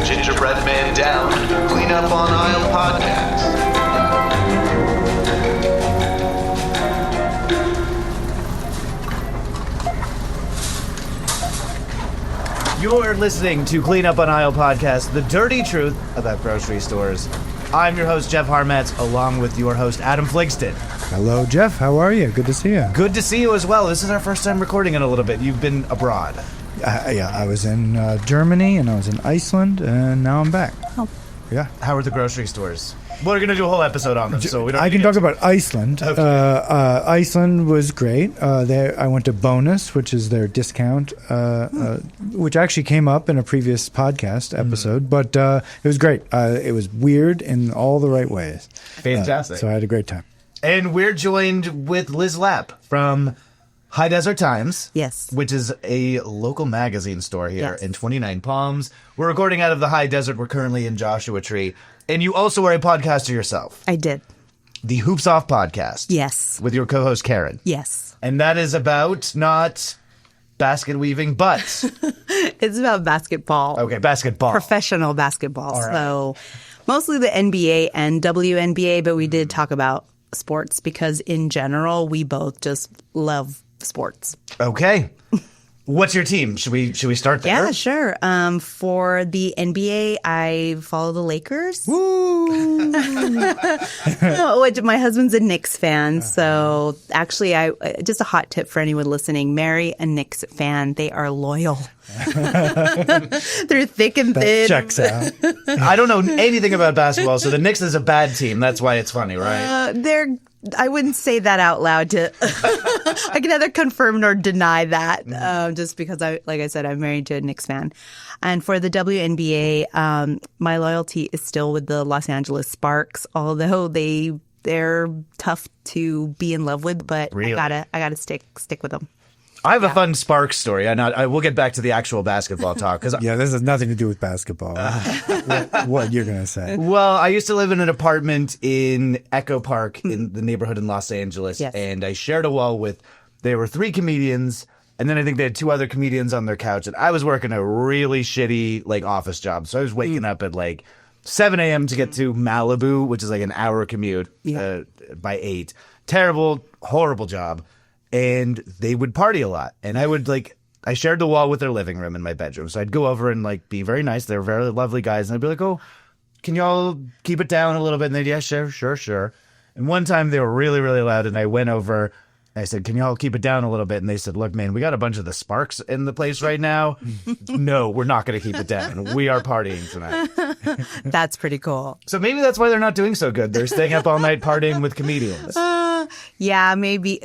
Gingerbread Man Down, Clean Up on Aisle podcast. You're listening to Clean Up on Aisle podcast, the dirty truth about grocery stores. I'm your host, Jeff Harmetz, along with your host, Adam Fligston. Hello, Jeff. How are you? Good to see you. Good to see you as well. This is our first time recording in a little bit. You've been abroad. Yeah, I was in Germany, and I was in Iceland, and now I'm back. Oh. Yeah. How are the grocery stores? We're going to do a whole episode on them, so we don't. I can talk about Iceland. Okay. Iceland was great. I went to Bonus, which is their discount, which actually came up in a previous podcast episode, but it was great. It was weird in all the right ways. Fantastic. So I had a great time. And we're joined with Liz Lapp from High Desert Times. Yes. Which is a local magazine store here Yes. in Twentynine Palms. We're recording out of the High Desert. We're currently in Joshua Tree. And you also are a podcaster yourself. I did. The Hoops Off podcast. Yes. With your co-host, Karen. Yes. And that is about not basket weaving, but... It's about basketball. Okay, basketball. Professional basketball. All right. So mostly the NBA and WNBA, but we did talk about sports because in general, we both just love sports. Okay. What's your team? Should we start there? Yeah, sure. For the NBA, I follow the Lakers. Woo! My husband's a Knicks fan, so actually, just a hot tip for anyone listening: marry a Knicks fan. They are loyal. They're thick and thin. That checks out. I don't know anything about basketball, so the Knicks is a bad team. That's why it's funny, right? I wouldn't say that out loud. I can neither confirm nor deny that, just because, like I said, I'm married to a Knicks fan. And for the WNBA, my loyalty is still with the Los Angeles Sparks, although they're tough to be in love with. But really? I gotta stick with them. I have a fun Sparks story. I will get back to the actual basketball talk. Yeah, this has nothing to do with basketball. What you're going to say. Well, I used to live in an apartment in Echo Park in the neighborhood in Los Angeles. Yes. And I shared a wall with, there were 3 comedians, and then I think they had 2 other comedians on their couch. And I was working a really shitty office job. So I was waking up at 7 a.m. to get to Malibu, which is an hour commute by 8. Terrible, horrible job. And they would party a lot. And I would I shared the wall with their living room in my bedroom. So I'd go over and be very nice. They were very lovely guys. And I'd be like, oh, can y'all keep it down a little bit? And they'd, yeah, sure. And one time they were really, really loud. And I went over and I said, can y'all keep it down a little bit? And they said, look, man, we got a bunch of the Sparks in the place right now. No, we're not going to keep it down. We are partying tonight. That's pretty cool. So maybe that's why they're not doing so good. They're staying up all night partying with comedians. Yeah, maybe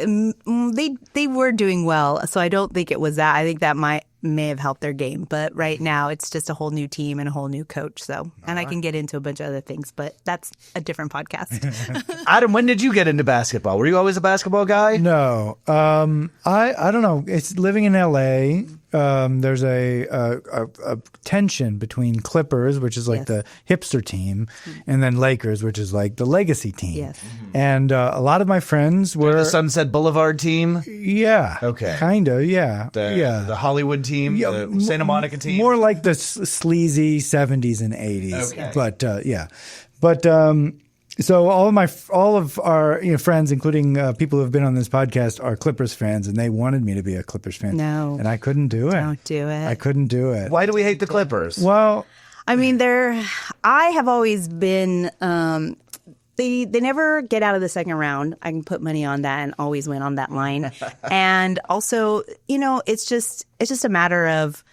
they were doing well, so I don't think it was that. I think that may have helped their game, but right now it's just a whole new team and a whole new coach. So, and I can get into a bunch of other things, but that's a different podcast. Adam, when did you get into basketball? Were you always a basketball guy? No. I don't know. It's living in L.A. There's a tension between Clippers, which is the hipster team, and then Lakers, which is the legacy team. Yes. And a lot of my friends were the Sunset Boulevard team. Yeah. Okay. Kind of. Yeah. The Hollywood team. Yeah, the Santa Monica team. More like the sleazy 70s and 80s. Okay. But yeah. But so all of our friends, including people who have been on this podcast, are Clippers fans, and they wanted me to be a Clippers fan. No. And I couldn't do it. Don't do it. I couldn't do it. Why do we hate the Clippers? Well, I mean, I have always been. They never get out of the second round. I can put money on that and always win on that line. And also, it's just a matter of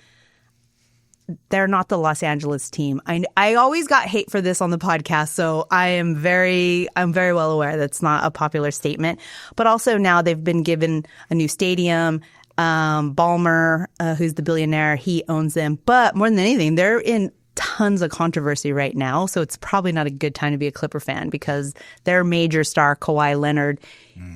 they're not the Los Angeles team. I always got hate for this on the podcast, so I'm very well aware that's not a popular statement. But also now they've been given a new stadium. Ballmer, who's the billionaire, he owns them. But more than anything, they're in tons of controversy right now, so it's probably not a good time to be a Clipper fan because their major star, Kawhi Leonard,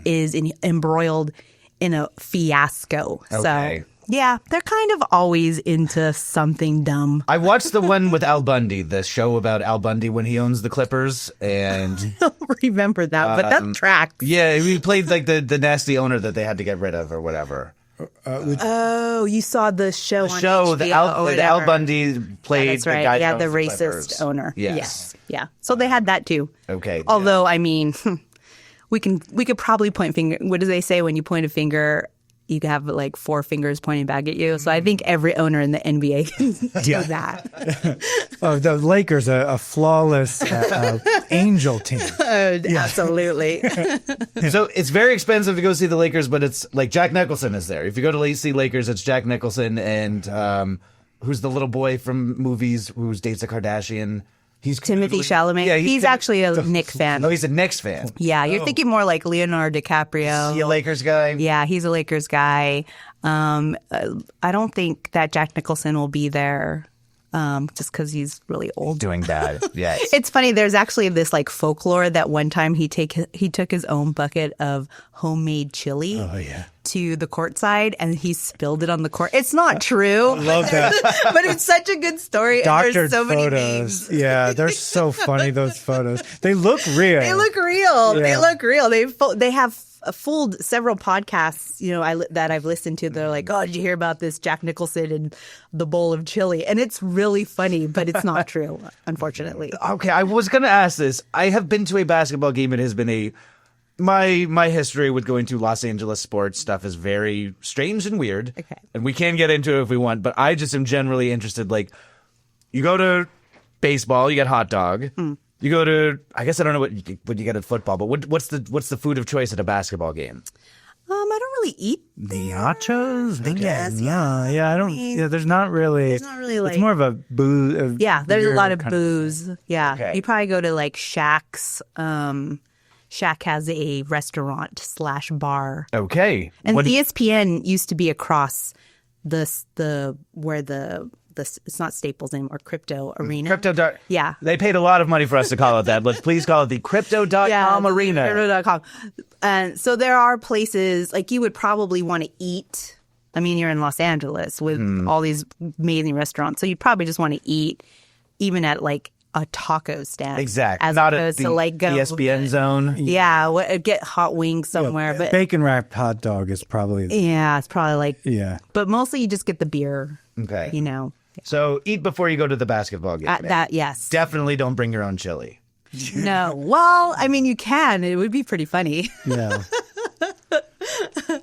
is embroiled in a fiasco. Okay. So, yeah, they're kind of always into something dumb. I watched the one with Al Bundy, the show about Al Bundy when he owns the Clippers, and I don't remember that, but that tracks. yeah, he played the nasty owner that they had to get rid of or whatever. Oh, you saw the show on Show the HBO or Al whatever. Bundy played That's the right. guy Yeah, who the owns racist Clippers. owner. Yes. Yeah. So they had that too. Okay. Although, I mean, we could probably point finger. What do they say when you point a finger? You have like 4 fingers pointing back at you. So I think every owner in the NBA can do that. Oh, the Lakers, a flawless angel team. Absolutely. So it's very expensive to go see the Lakers, but it's like Jack Nicholson is there. If you go to see Lakers, it's Jack Nicholson and who's the little boy from movies who dates a Kardashian. He's Timothy Chalamet. Yeah, he's actually a Knicks fan. Oh, he's a Knicks fan. Yeah, you're thinking more like Leonardo DiCaprio. Is he a Lakers guy? Yeah, he's a Lakers guy. I don't think that Jack Nicholson will be there just because he's really old. Doing bad. Yes. It's funny. There's actually this like folklore that one time he took his own bucket of homemade chili to the courtside and he spilled it on the court. It's not true. Love that. But it's such a good story. And Doctored there's so many photos. memes. Yeah, they're so funny, those photos. They look real. They look real. Yeah. They look real. They have fooled several podcasts, that I've listened to. They're like, "Oh, did you hear about this Jack Nicholson and the bowl of chili?" And it's really funny, but it's not true, unfortunately. Okay, I was going to ask this. I have been to a basketball game. It has been my history with going to Los Angeles sports stuff is very strange and weird. Okay. And we can get into it if we want, but I just am generally interested. Like, you go to baseball, you get hot dog. You go to, I guess I don't know what you get at football, but what's the food of choice at a basketball game? I don't really eat. The nachos? I guess, Yeah, I don't. Yeah, there's not really. There's not really like. It's more of a booze. Yeah, there's a beer lot of kind booze. Yeah, Okay. you probably go to like Shaq's. Shaq has a restaurant / bar, Okay. and What- the ESPN used to be across where it's not Staples anymore, Crypto Arena. Crypto. Yeah. They paid a lot of money for us to call it that. Let's please call it the Crypto.com Arena. Crypto.com. And so there are places like you would probably want to eat. I mean, you're in Los Angeles with all these amazing restaurants. So you'd probably just want to eat even at like a taco stand. Exactly. As Not at opposed the to like go. ESPN zone. Yeah. Get hot wings somewhere. But Bacon wrapped hot dog is probably. yeah, it's probably like. Yeah. But mostly you just get the beer. Okay. So So eat before you go to the basketball game. at that, yes. Definitely don't bring your own chili. No. Well, I mean, you can. It would be pretty funny. Yeah.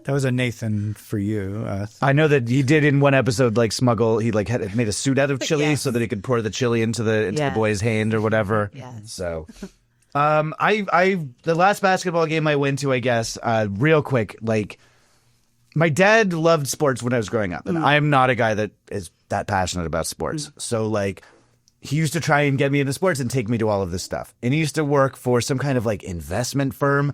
That was a Nathan for you. I know that he did in one episode smuggle. He had made a suit out of chili Yes. so that he could pour the chili into the Yeah. boy's hand or whatever. Yes. So, the last basketball game I went to, I guess, real quick, my dad loved sports when I was growing up, and I'm not a guy that is that passionate about sports. So he used to try and get me into sports and take me to all of this stuff. And he used to work for some kind of investment firm.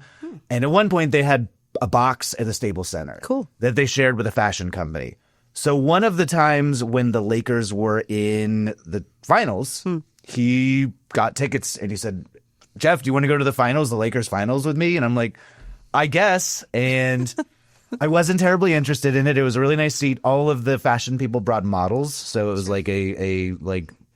And at one point they had a box at the Staples Center. Cool. That they shared with a fashion company. So one of the times when the Lakers were in the finals, he got tickets and he said, "Jeff, do you want to go to the finals, the Lakers finals with me?" And I'm like, "I guess." And I wasn't terribly interested in it. It was a really nice seat. All of the fashion people brought models. So it was like a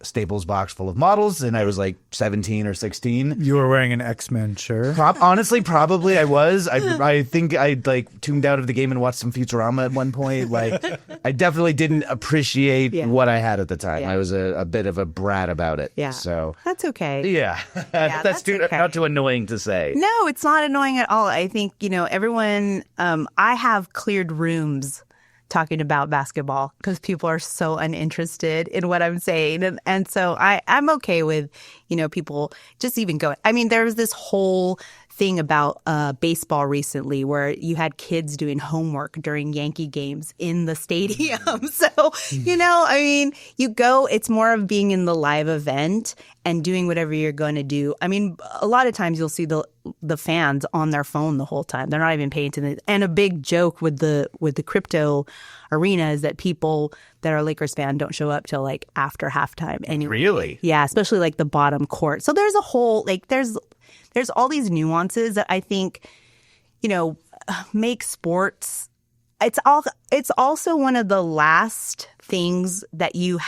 Staples box full of models. And I was 17 or 16. You were wearing an X-Men shirt. Honestly, probably I was. I think I tuned out of the game and watched some Futurama at one point. I definitely didn't appreciate what I had at the time. Yeah. I was a bit of a brat about it. Yeah. So That's okay. yeah, that's okay. not too annoying to say. No, it's not annoying at all. I think, everyone, I have cleared rooms talking about basketball because people are so uninterested in what I'm saying. And so I'm okay with, people just even going. I mean, there was this whole thing about baseball recently where you had kids doing homework during Yankee games in the stadium. So, you go, it's more of being in the live event and doing whatever you're going to do. I mean, a lot of times you'll see the fans on their phone the whole time. They're not even paying attention. And a big joke with the Crypto Arena is that people that are Lakers fan don't show up till after halftime anyway. Really? Yeah, especially the bottom court. So there's a whole there's all these nuances that I think, make sports. It's also one of the last things that you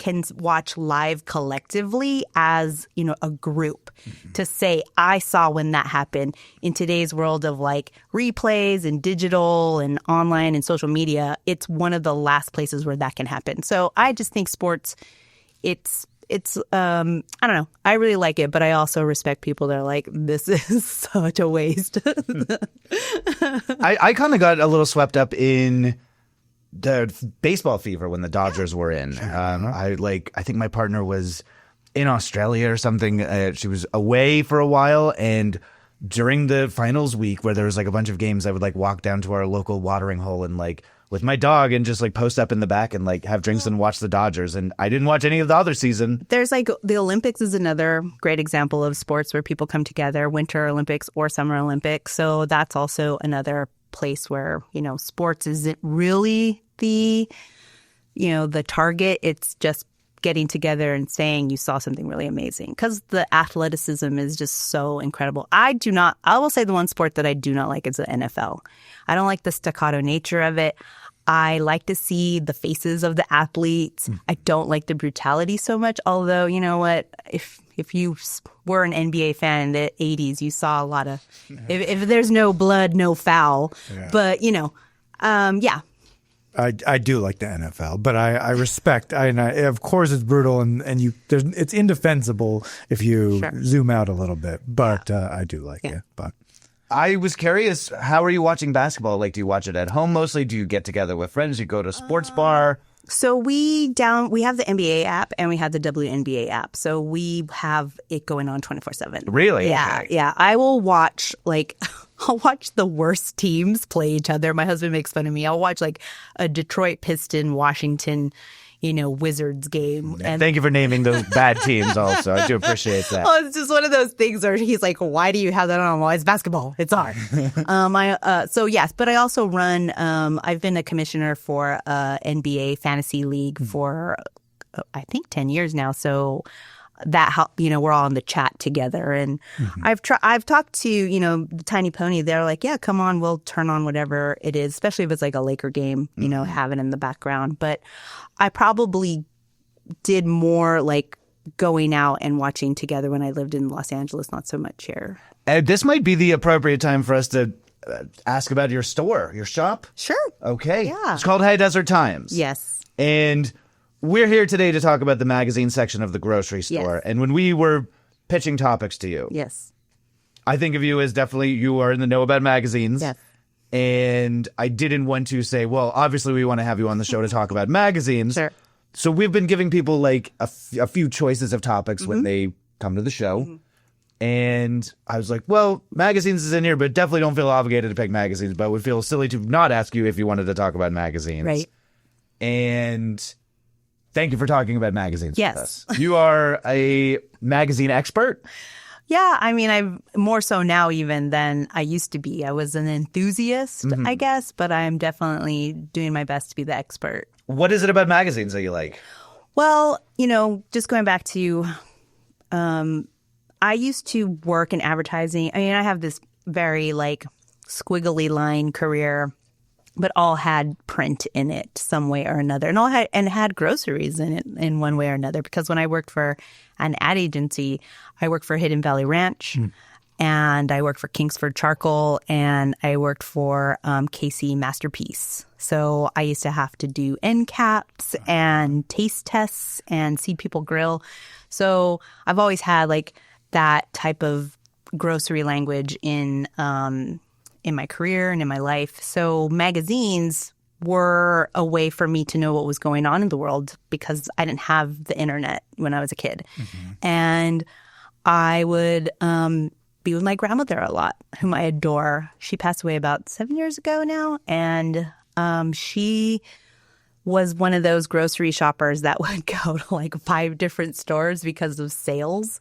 can watch live collectively as, a group to say, I saw when that happened. In today's world of like replays and digital and online and social media, it's one of the last places where that can happen. So I just think sports, it's I don't know. I really like it, but I also respect people that are like, this is such a waste. I kind of got a little swept up in the baseball fever when the Dodgers were in. I think my partner was in Australia or something. She was away for a while, and during the finals week where there was like a bunch of games, I would like walk down to our local watering hole and like with my dog and just like post up in the back and like have drinks and watch the Dodgers. And I didn't watch any of the other season. There's like the Olympics is another great example of sports where people come together, Winter Olympics or Summer Olympics. So that's also another place where, sports isn't really the target. It's just getting together and saying you saw something really amazing, because the athleticism is just so incredible. I will say the one sport that I do not like is the NFL. I don't like the staccato nature of it. I like to see the faces of the athletes. I don't like the brutality so much. Although, you know what? If you were an NBA fan in the 80s, you saw a lot of, if there's no blood, no foul. Yeah. But, yeah. I do like the NFL, but I respect. Of course, it's brutal and it's indefensible if you zoom out a little bit. But I do like it. But I was curious, how are you watching basketball? Like, do you watch it at home mostly? Do you get together with friends? Do you go to a sports bar? So we have the NBA app and we have the WNBA app. So we have it going on 24/7. Really? Yeah, okay. yeah. I will watch I'll watch the worst teams play each other. My husband makes fun of me. I'll watch like a Detroit Piston, Washington, Wizards game. And thank you for naming those bad teams also. I do appreciate that. Oh, it's just one of those things where he's like, why do you have that on? Well, it's basketball. It's hard. So yes, but I also run, I've been a commissioner for NBA Fantasy League for, I think 10 years now. So that we're all in the chat together, and I've talked to the Tiny Pony. They're like, yeah, come on, we'll turn on whatever it is, especially if it's like a Laker game, have it in the background. But I probably did more like going out and watching together when I lived in Los Angeles, not so much here. This might be the appropriate time for us to ask about your store, your shop. Sure. Okay. Yeah. It's called High Desert Times. Yes. And we're here today to talk about the magazine section of the grocery store. Yes. And when we were pitching topics to you, yes, I think of you as definitely you are in the know about magazines. Yes. And I didn't want to say, well, obviously we want to have you on the show to talk about magazines. Sure. So we've been giving people like a few choices of topics when they come to the show. And I was like, well, magazines is in here, but definitely don't feel obligated to pick magazines. But it would feel silly to not ask you if you wanted to talk about magazines. Right. And thank you for talking about magazines Yes. with us. You are a magazine expert? Yeah, I mean, I'm more so now even than I used to be. I was an enthusiast, I guess, but I'm definitely doing my best to be the expert. What is it about magazines that you like? Well, just going back to, I used to work in advertising. I mean, I have this very like squiggly line career, but all had print in it some way or another, and had groceries in it in one way or another. Because when I worked for an ad agency, I worked for Hidden Valley Ranch, and I worked for Kingsford Charcoal, and I worked for KC Masterpiece. So I used to have to do end caps and taste tests and see people grill. So I've always had like that type of grocery language in my career and in my life. So magazines were a way for me to know what was going on in the world, because I didn't have the internet when I was a kid. And I would be with my grandmother a lot, whom I adore. She passed away about 7 years ago now. And she was one of those grocery shoppers that would go to like 5 different stores because of sales.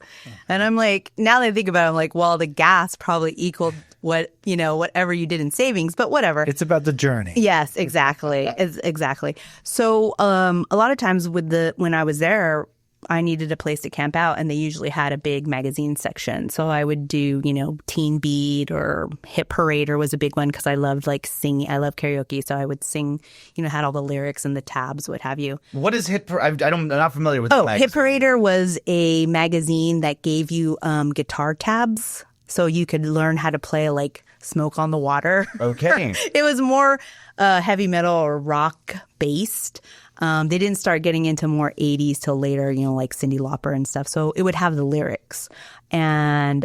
And I'm like, now that I think about it, I'm like, well, the gas probably equaled whatever you did in savings, but whatever. It's about the journey. Yes, exactly. Exactly. So a lot of times when I was there, I needed a place to camp out, and they usually had a big magazine section. So I would do, Teen Beat or Hit Parader was a big one because I loved like singing. I love karaoke, so I would sing. Had all the lyrics and the tabs, what have you. What is I'm not familiar with. Oh, Hit Parader was a magazine that gave you guitar tabs, so you could learn how to play like Smoke on the Water. Okay. It was more heavy metal or rock based. They didn't start getting into more 80s till later, like Cyndi Lauper and stuff. So it would have the lyrics and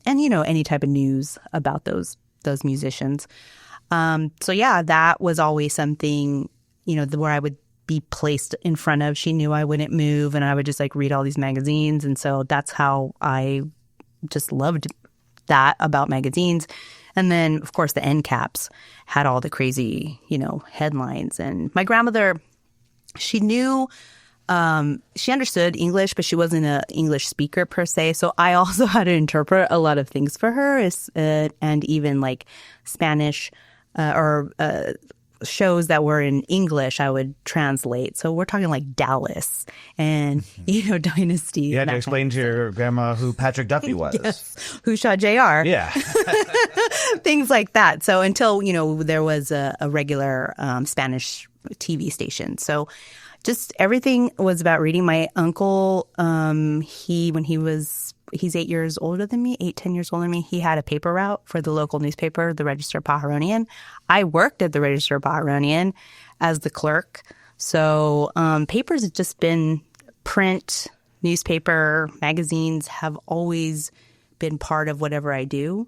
any type of news about those musicians. So yeah, that was always something, where I would be placed in front of. She knew I wouldn't move, and I would just like read all these magazines. And so that's how I just loved that about magazines. And then, of course, the end caps had all the crazy, headlines. And my grandmother, she knew, she understood English, but she wasn't an English speaker per se. So I also had to interpret a lot of things for her, and even like Spanish or shows that were in English, I would translate. So we're talking like Dallas and, Dynasty. You had to explain to your grandma who Patrick Duffy was. Yes. Who shot JR. Yeah. Things like that. So until, there was a regular Spanish TV station. So just everything was about reading. My uncle, he's 8 years older than me, 10 years older than me. He had a paper route for the local newspaper, the Register Pajaronian. I worked at the Register Pajaronian as the clerk. So papers have just been print, newspaper, magazines have always been part of whatever I do.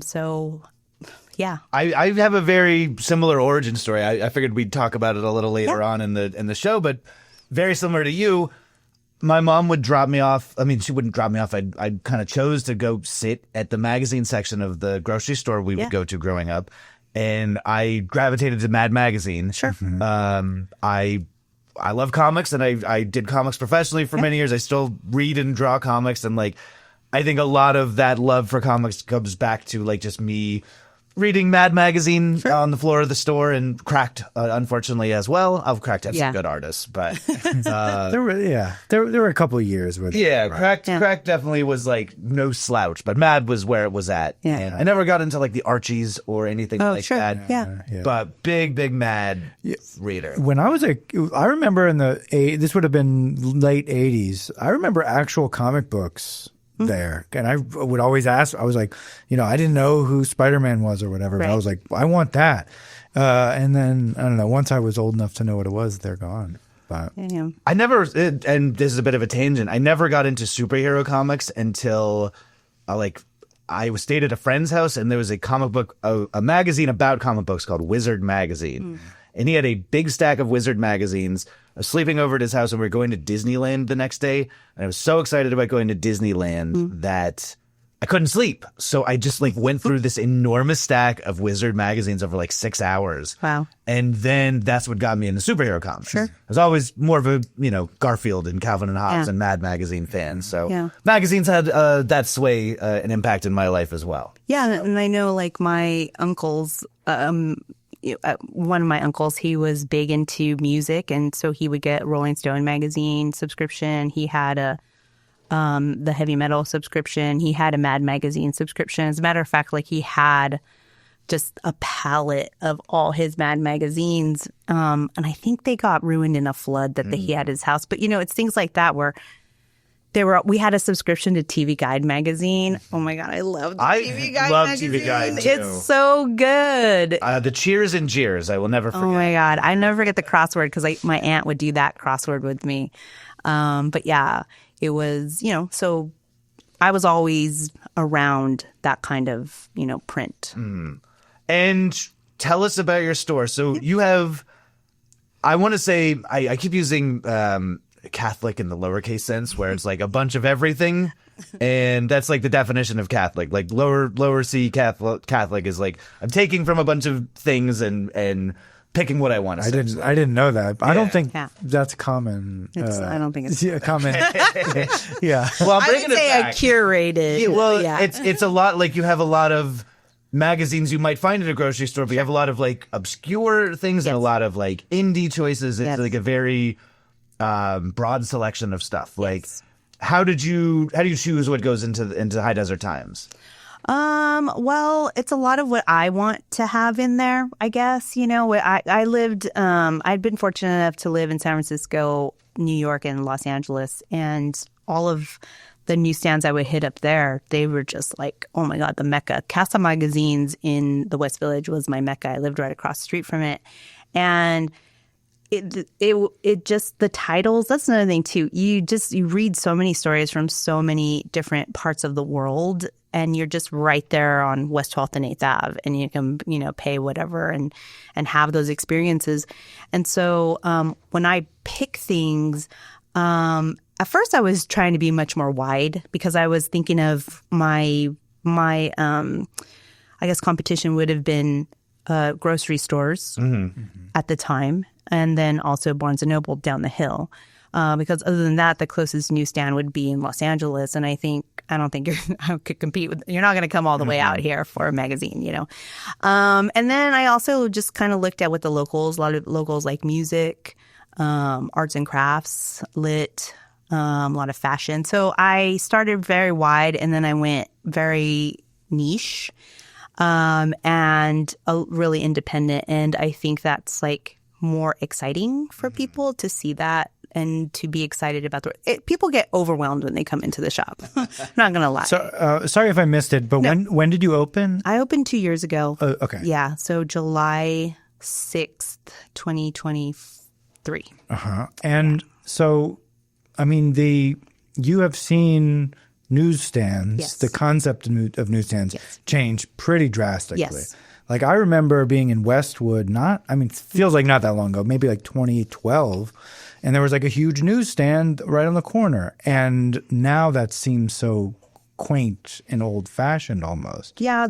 So yeah. I have a very similar origin story. I figured we'd talk about it a little later on in the show, but very similar to you. My mom would drop me off. I mean, she wouldn't drop me off. I kind of chose to go sit at the magazine section of the grocery store we would go to growing up, and I gravitated to Mad Magazine. Sure. I love comics, and I did comics professionally for many years. I still read and draw comics, and like I think a lot of that love for comics comes back to like just me reading Mad Magazine on the floor of the store, and Cracked, unfortunately, as well. Cracked had some good artists, but there were a couple of years where Cracked definitely was like no slouch, but Mad was where it was at. Yeah. And I never got into like the Archies or anything like that. Yeah. But big Mad reader. When I was I remember this would have been late 80s. I remember actual comic books there, and I would always ask. I was like, I didn't know who Spider-Man was or whatever, but I was like, I want that. And then I don't know. Once I was old enough to know what it was, they're gone. But I never, and this is a bit of a tangent. I never got into superhero comics until I stayed at a friend's house, and there was a comic book, a magazine about comic books called Wizard Magazine. And he had a big stack of Wizard magazines. I was sleeping over at his house, and we were going to Disneyland the next day. And I was so excited about going to Disneyland that I couldn't sleep. So I just went through this enormous stack of Wizard magazines over 6 hours. Wow. And then that's what got me into superhero comics. Sure. I was always more of a, Garfield and Calvin and Hobbes and Mad Magazine fan. So magazines had that sway an impact in my life as well. Yeah. And I know my uncles, one of my uncles, he was big into music, and so he would get Rolling Stone magazine subscription. He had the heavy metal subscription. He had a Mad Magazine subscription. As a matter of fact, he had just a palette of all his Mad magazines. And I think they got ruined in a flood that he had at his house. But it's things like that where we had a subscription to TV Guide magazine. Oh my God, I love TV Guide magazine. TV Guide too. It's so good. The Cheers and Jeers, I will never forget. Oh my God, I never forget the crossword because my aunt would do that crossword with me. But yeah, it was, so I was always around that kind of, print. And tell us about your store. So you have, I want to say, I keep using Catholic in the lowercase sense, where it's a bunch of everything, and that's the definition of Catholic. Lower C Catholic is I'm taking from a bunch of things and picking what I want to say. I didn't know that. I don't think that's common. I don't think it's common. Yeah. Well, I'm I bringing would say it back. I curated. It's a lot you have a lot of magazines you might find at a grocery store, but you have a lot of obscure things and a lot of indie choices. It's a very broad selection of stuff. Like, how do you choose what goes into High Desert Times? Well, it's a lot of what I want to have in there, I guess. You know, I lived, I'd been fortunate enough to live in San Francisco, New York, and Los Angeles, and all of the newsstands I would hit up there, they were just like, oh my God, the Mecca. Casa Magazines in the West Village was my Mecca. I lived right across the street from it. And it just, the titles, that's another thing too. You read so many stories from so many different parts of the world, and you're just right there on West 12th and 8th Ave, and you can, pay whatever and have those experiences. And so when I pick things, at first I was trying to be much more wide, because I was thinking of my I guess competition would have been grocery stores at the time, and then also Barnes & Noble down the hill. Because other than that, the closest newsstand would be in Los Angeles, and I don't think I could compete with. You're not going to come all the way out here for a magazine, And then I also just kind of looked at what the locals, a lot of locals like music, arts and crafts, lit, a lot of fashion. So I started very wide, and then I went very niche, and really independent. And I think that's like more exciting for people to see that and to be excited about people get overwhelmed when they come into the shop. I'm not going to lie. So, sorry if I missed it, but when did you open? I opened 2 years ago. Okay. Yeah. So July 6th, 2023. And so, I mean, you have seen newsstands, the concept of newsstands change pretty drastically. Yes. Like, I remember being in Westwood, it feels like not that long ago, maybe like 2012, and there was like a huge newsstand right on the corner. And now that seems so quaint and old-fashioned almost. Yeah,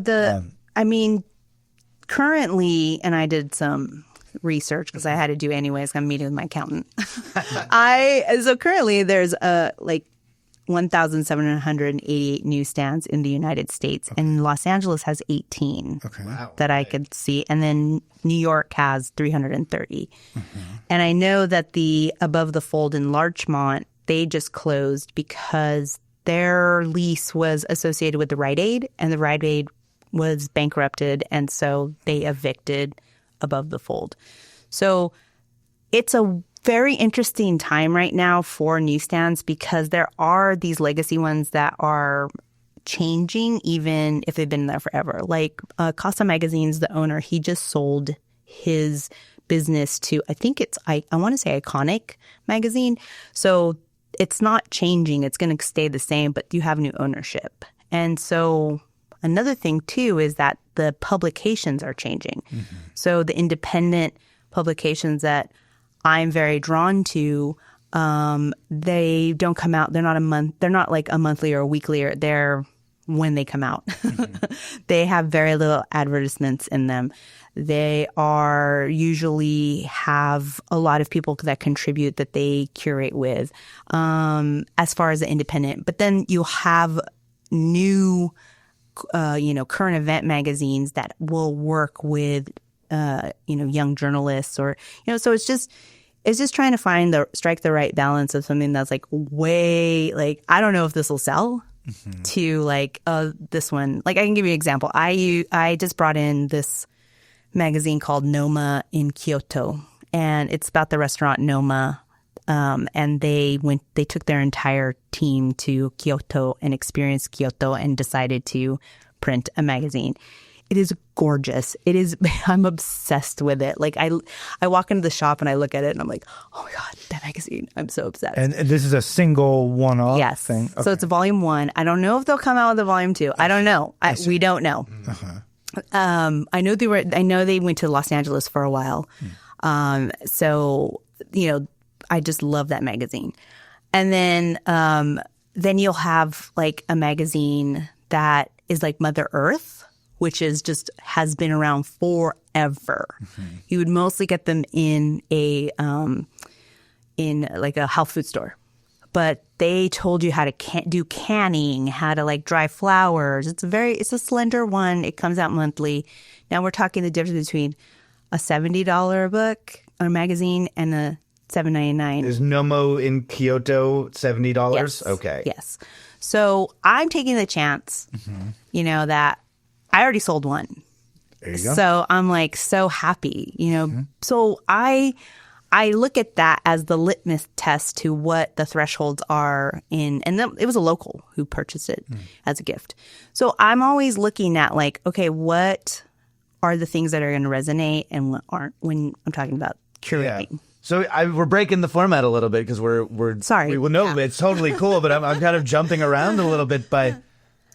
currently, and I did some research because I had to do anyways, I'm meeting with my accountant. So currently there's 1,788 newsstands in the United States, and Los Angeles has 18 that I could see, and then New York has 330. And I know that the Above the Fold in Larchmont, they just closed because their lease was associated with the Rite Aid, and the Rite Aid was bankrupted, and so they evicted Above the Fold. So it's a very interesting time right now for newsstands, because there are these legacy ones that are changing even if they've been there forever. Like Casa Magazines, the owner, he just sold his business to, I think I want to say Iconic Magazine. So it's not changing. It's going to stay the same, but you have new ownership. And so another thing too is that the publications are changing. So the independent publications that I'm very drawn to, they don't come out. They're not like a monthly or a weekly, or they're when they come out. They have very little advertisements in them. They are usually have a lot of people that contribute that they curate with, as far as the independent. But then you have new, current event magazines that will work with young journalists, or, so it's just trying to strike the right balance of something that's like way, like, I don't know if this will sell, to like, this one. Like, I can give you an example. I just brought in this magazine called Noma in Kyoto, and it's about the restaurant Noma. And they took their entire team to Kyoto and experienced Kyoto and decided to print a magazine. It is gorgeous. I'm obsessed with it. Like, I walk into the shop and I look at it and I'm like, oh my God, that magazine. I'm so obsessed. And this is a single one-off thing? Okay. So it's a volume 1. I don't know if they'll come out with a volume 2. I don't know. We don't know. I know they went to Los Angeles for a while. So, I just love that magazine. And then you'll have like a magazine that is like Mother Earth, which has been around forever. You would mostly get them in a health food store, but they told you how to do canning, how to like dry flowers. It's a slender one. It comes out monthly. Now we're talking the difference between a $70 book or magazine and a $7.99. Is Nomo in Kyoto $70? Yes. Okay. Yes. So I'm taking the chance, that I already sold one. There you go. So I'm like so happy, So I look at that as the litmus test to what the thresholds are and then it was a local who purchased it as a gift. So I'm always looking at like, okay, what are the things that are going to resonate and what aren't when I'm talking about curating. Yeah. So we're breaking the format a little bit because we're Sorry. It's totally cool, but I'm kind of jumping around a little bit. But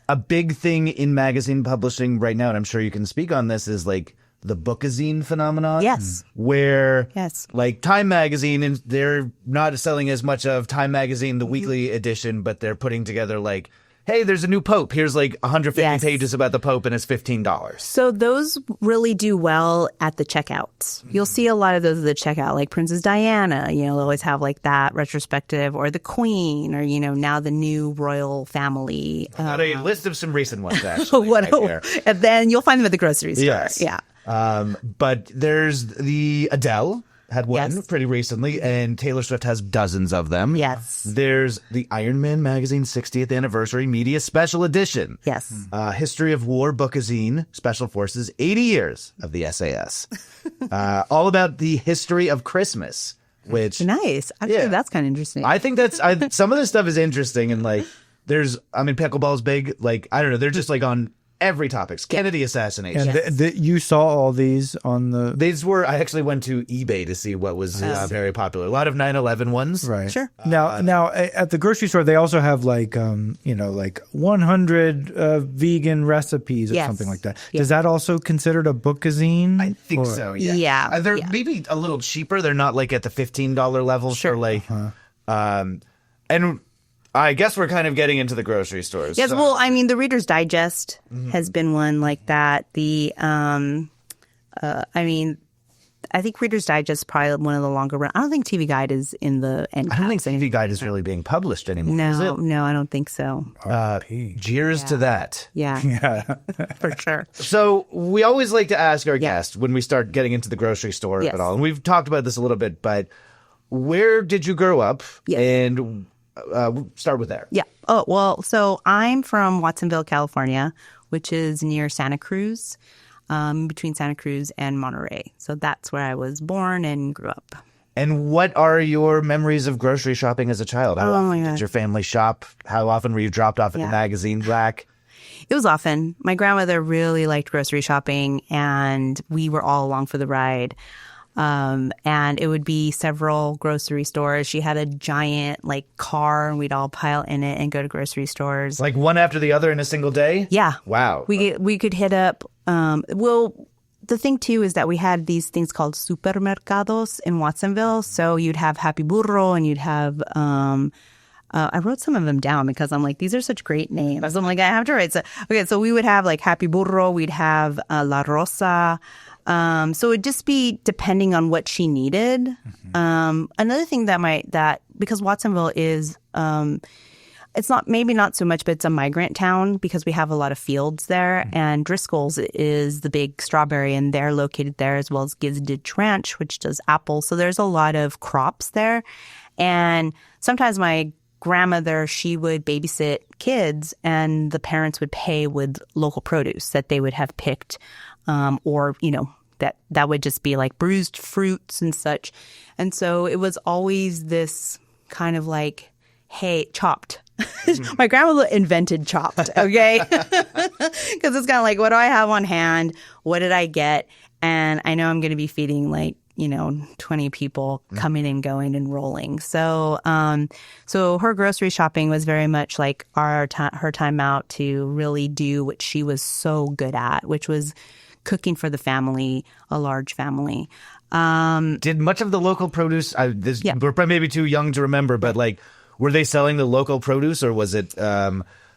a big thing in magazine publishing right now, and I'm sure you can speak on this, is like the bookazine phenomenon. Yes. Where Yes. like Time Magazine, and they're not selling as much of Time Magazine, the weekly edition, but they're putting together like, hey, there's a new Pope. Here's like 150 Yes. pages about the Pope and it's $15. So those really do well at the checkouts. You'll see a lot of those at the checkout, like Princess Diana, they'll always have like that retrospective, or the Queen, or, now the new royal family. Got a list of some recent ones, actually. What, right here. and then you'll find them at the grocery store. Yes. Yeah. But there's the Adele had one Yes. pretty recently, and Taylor Swift has dozens of them. Yes. There's the Iron Man Magazine 60th Anniversary Media Special Edition. Yes. History of War Bookazine, Special Forces, 80 Years of the SAS. All about the history of Christmas, which Nice. Actually, Yeah. that's kind of interesting. I think some of this stuff is interesting, and like pickleball's big. Like, I don't know, they're just like on every topic. Kennedy assassination. And you saw all these on the I actually went to eBay to see what was very popular. A lot of 9/11 ones. right. Sure. Now at the grocery store they also have like like 100 vegan recipes or Yes. something like that. Yeah. Is that also considered a bookazine? I think Or- so, yeah. Yeah, They're yeah. maybe a little cheaper. They're not like at the $15 level for like and I guess we're kind of getting into the grocery stores. Yes, so- well, I mean, the Reader's Digest has been one like that. I think Reader's Digest is probably one of the longer run. I don't think TV Guide is in the end. I don't think TV Guide is really being published anymore. is it? No, I don't think so. Cheers to that. Yeah, for sure. So we always like to ask our guests when we start getting into the grocery store Yes. at all, and we've talked about this a little bit, but where did you grow up? Yes. And start with there. Yeah. Oh, well, so I'm from Watsonville, California, which is near Santa Cruz, between Santa Cruz and Monterey. So that's where I was born and grew up. And what are your memories of grocery shopping as a child? How often my did God. your family shop? How often were you dropped off at the magazine rack? It was often. My grandmother really liked grocery shopping, and we were all along for the ride. And it would be several grocery stores. She had a giant car, and we'd all pile in it and go to grocery stores. Like one after the other in a single day? Yeah. Wow. We could hit up. The thing too is that we had these things called supermercados in Watsonville. So you'd have Happy Burro, and you'd have. I wrote some of them down because I'm like, these are such great names. I'm like, I have to write. So we would have like Happy Burro. We'd have La Rosa. So it'd just be depending on what she needed. Another thing that because Watsonville is, it's not so much, but it's a migrant town because we have a lot of fields there. And Driscoll's is the big strawberry, and they're located there, as well as Gizditch Ranch, which does apples. So there's a lot of crops there. And sometimes my grandmother, she would babysit kids, and the parents would pay with local produce that they would have picked, or that would just be like bruised fruits and such. And so it was always this kind of like, hey, chopped. My grandmother invented chopped, okay? Because it's kind of like, what do I have on hand? What did I get? And I know I'm going to be feeding 20 people coming and going and rolling. So so her grocery shopping was very much like her time out to really do what she was so good at, which was cooking for the family, a large family. Did much of the local produce, we're probably maybe too young to remember, but were they selling the local produce, or was it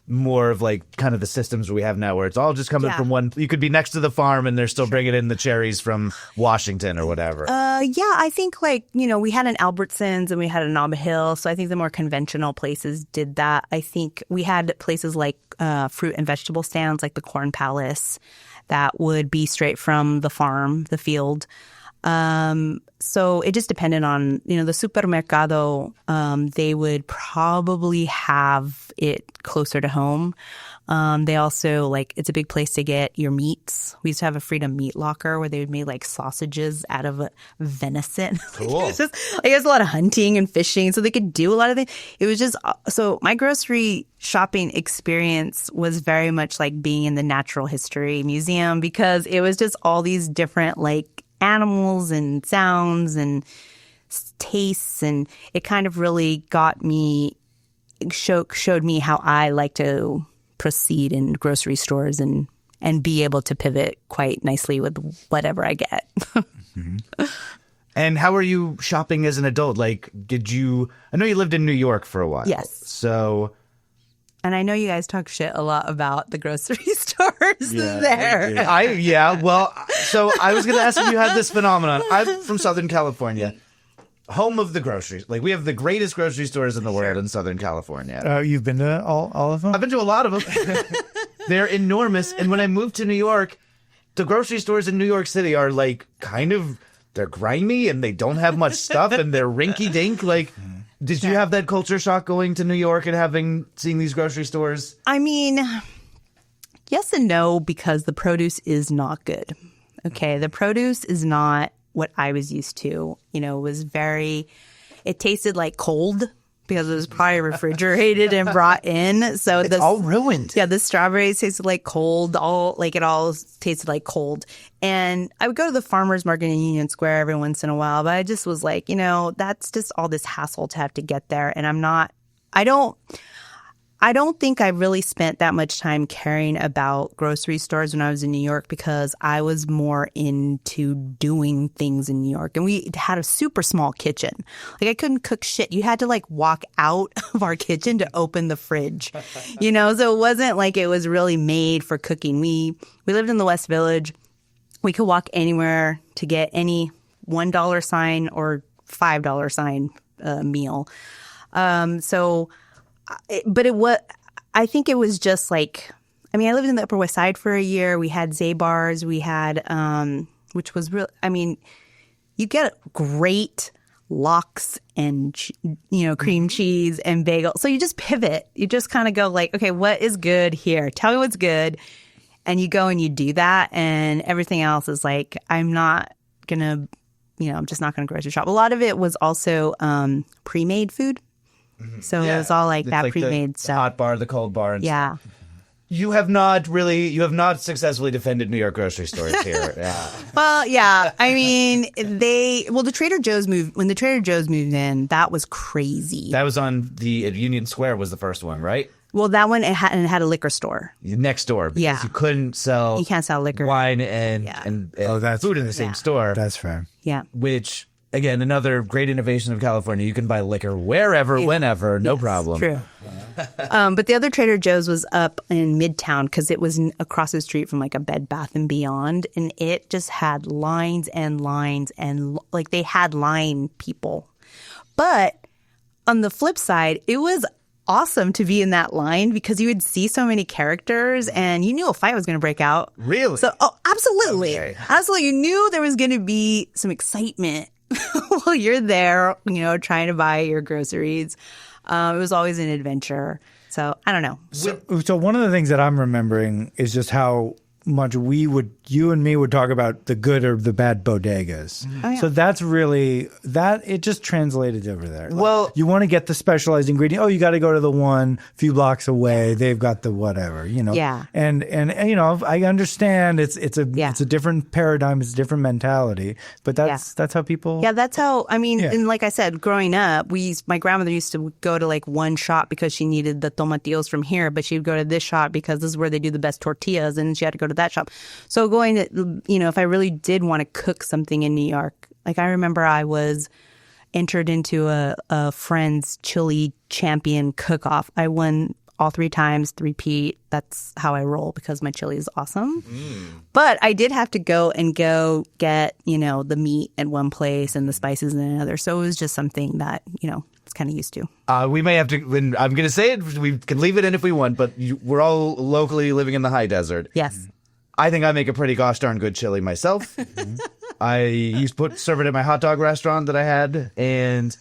more of kind of the systems we have now where it's all just coming from one? You could be next to the farm and they're still bringing in the cherries from Washington or whatever. I think we had an Albertsons and we had a Nob Hill. So I think the more conventional places did that. I think we had places like fruit and vegetable stands, like the Corn Palace, that would be straight from the farm, the field. So it just depended on, the supermercado, they would probably have it closer to home. They also, it's a big place to get your meats. We used to have a Freedom Meat Locker where they would make sausages out of venison. Cool. It was just, there's a lot of hunting and fishing, so they could do a lot of things. It was just, so my grocery shopping experience was very much like being in the Natural History Museum, because it was just all these different animals and sounds and tastes, and it kind of really got me, showed me how I like to proceed in grocery stores and be able to pivot quite nicely with whatever I get. And how are you shopping as an adult? I know you lived in New York for a while. Yes. So... And I know you guys talk shit a lot about the grocery stores there. So I was going to ask if you had this phenomenon. I'm from Southern California, home of the groceries. We have the greatest grocery stores in the world in Southern California. You've been to all of them? I've been to a lot of them. They're enormous. And when I moved to New York, the grocery stores in New York City are they're grimy and they don't have much stuff and they're rinky dink. Did you have that culture shock going to New York and seeing these grocery stores? I mean, yes and no, because the produce is not good. Okay, the produce is not what I was used to. It tasted like cold because it was probably refrigerated and brought in. So it's all ruined. Yeah, the strawberries tasted like cold. It all tasted like cold. And I would go to the farmer's market in Union Square every once in a while, but I just was that's just all this hassle to have to get there. And I don't think I really spent that much time caring about grocery stores when I was in New York, because I was more into doing things in New York. And we had a super small kitchen. I couldn't cook shit. You had to walk out of our kitchen to open the fridge, So it wasn't like it was really made for cooking. We lived in the West Village. We could walk anywhere to get any $1 sign or $5 sign meal. I think it was just I lived in the Upper West Side for a year. We had Zabar's. We had, which was real. You get great lox and, cream cheese and bagel. So you just pivot. You just kind of go okay, what is good here? Tell me what's good. And you go and you do that. And everything else is I'm not going to, I'm just not going to grocery shop. A lot of it was also pre-made food. So it was all that pre-made the stuff. Hot bar, the cold bar. And yeah. Stuff. You have not successfully defended New York grocery stores here. Yeah. Well, yeah. The Trader Joe's when the Trader Joe's moved in, that was crazy. That was on at Union Square was the first one, right? Well, that one, it had a liquor store. Next door. Because Yeah. You couldn't sell. You can't sell liquor. Wine and that's food in the same store. That's fair. Yeah. Which, again, another great innovation of California. You can buy liquor wherever, whenever, no problem. True. But the other Trader Joe's was up in Midtown because it was across the street from a Bed Bath & Beyond. And it just had lines and lines and they had line people. But on the flip side, it was awesome to be in that line because you would see so many characters and you knew a fight was going to break out. Really? So, absolutely. Okay. Absolutely. You knew there was going to be some excitement while you're there, trying to buy your groceries. It was always an adventure. So, I don't know. So one of the things that I'm remembering is just how much you and me would talk about the good or the bad bodegas. Oh, yeah. So that's really it just translated over there. Well, you want to get the specialized ingredient. Oh, you got to go to the one few blocks away. They've got the whatever, Yeah. And I understand it's a different paradigm, it's a different mentality, but that's how people. Yeah, that's how. And like I said, growing up, my grandmother used to go to one shop because she needed the tomatillos from here, but she'd go to this shop because this is where they do the best tortillas, and she had to go to that shop. So going to, if I really did want to cook something in New York, I remember I was entered into a friend's chili champion cook-off. I won all 3 times, 3-peat. That's how I roll because my chili is awesome. But I did have to go get, the meat at one place and the spices in another. So it was just something that, it's kind of used to. We may have to, I'm going to say it, we can leave it in if we want, but we're all locally living in the high desert. Yes. I think I make a pretty gosh darn good chili myself. I used to serve it at my hot dog restaurant that I had, and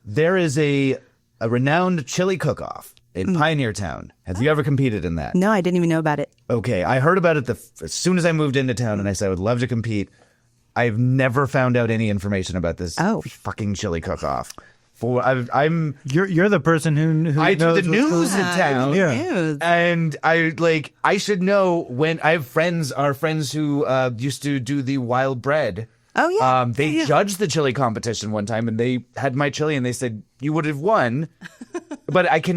there is a renowned chili cook-off in Pioneer Town. Have you ever competed in that? No, I didn't even know about it. Okay, I heard about it as soon as I moved into town, and I said I would love to compete. I've never found out any information about this fucking chili cook-off. You're the person who I do knows the news in town, News. and I should know when I have friends. Our friends who used to do the wild bread. Oh, yeah. They judged the chili competition one time, and they had my chili, and they said you would have won. But they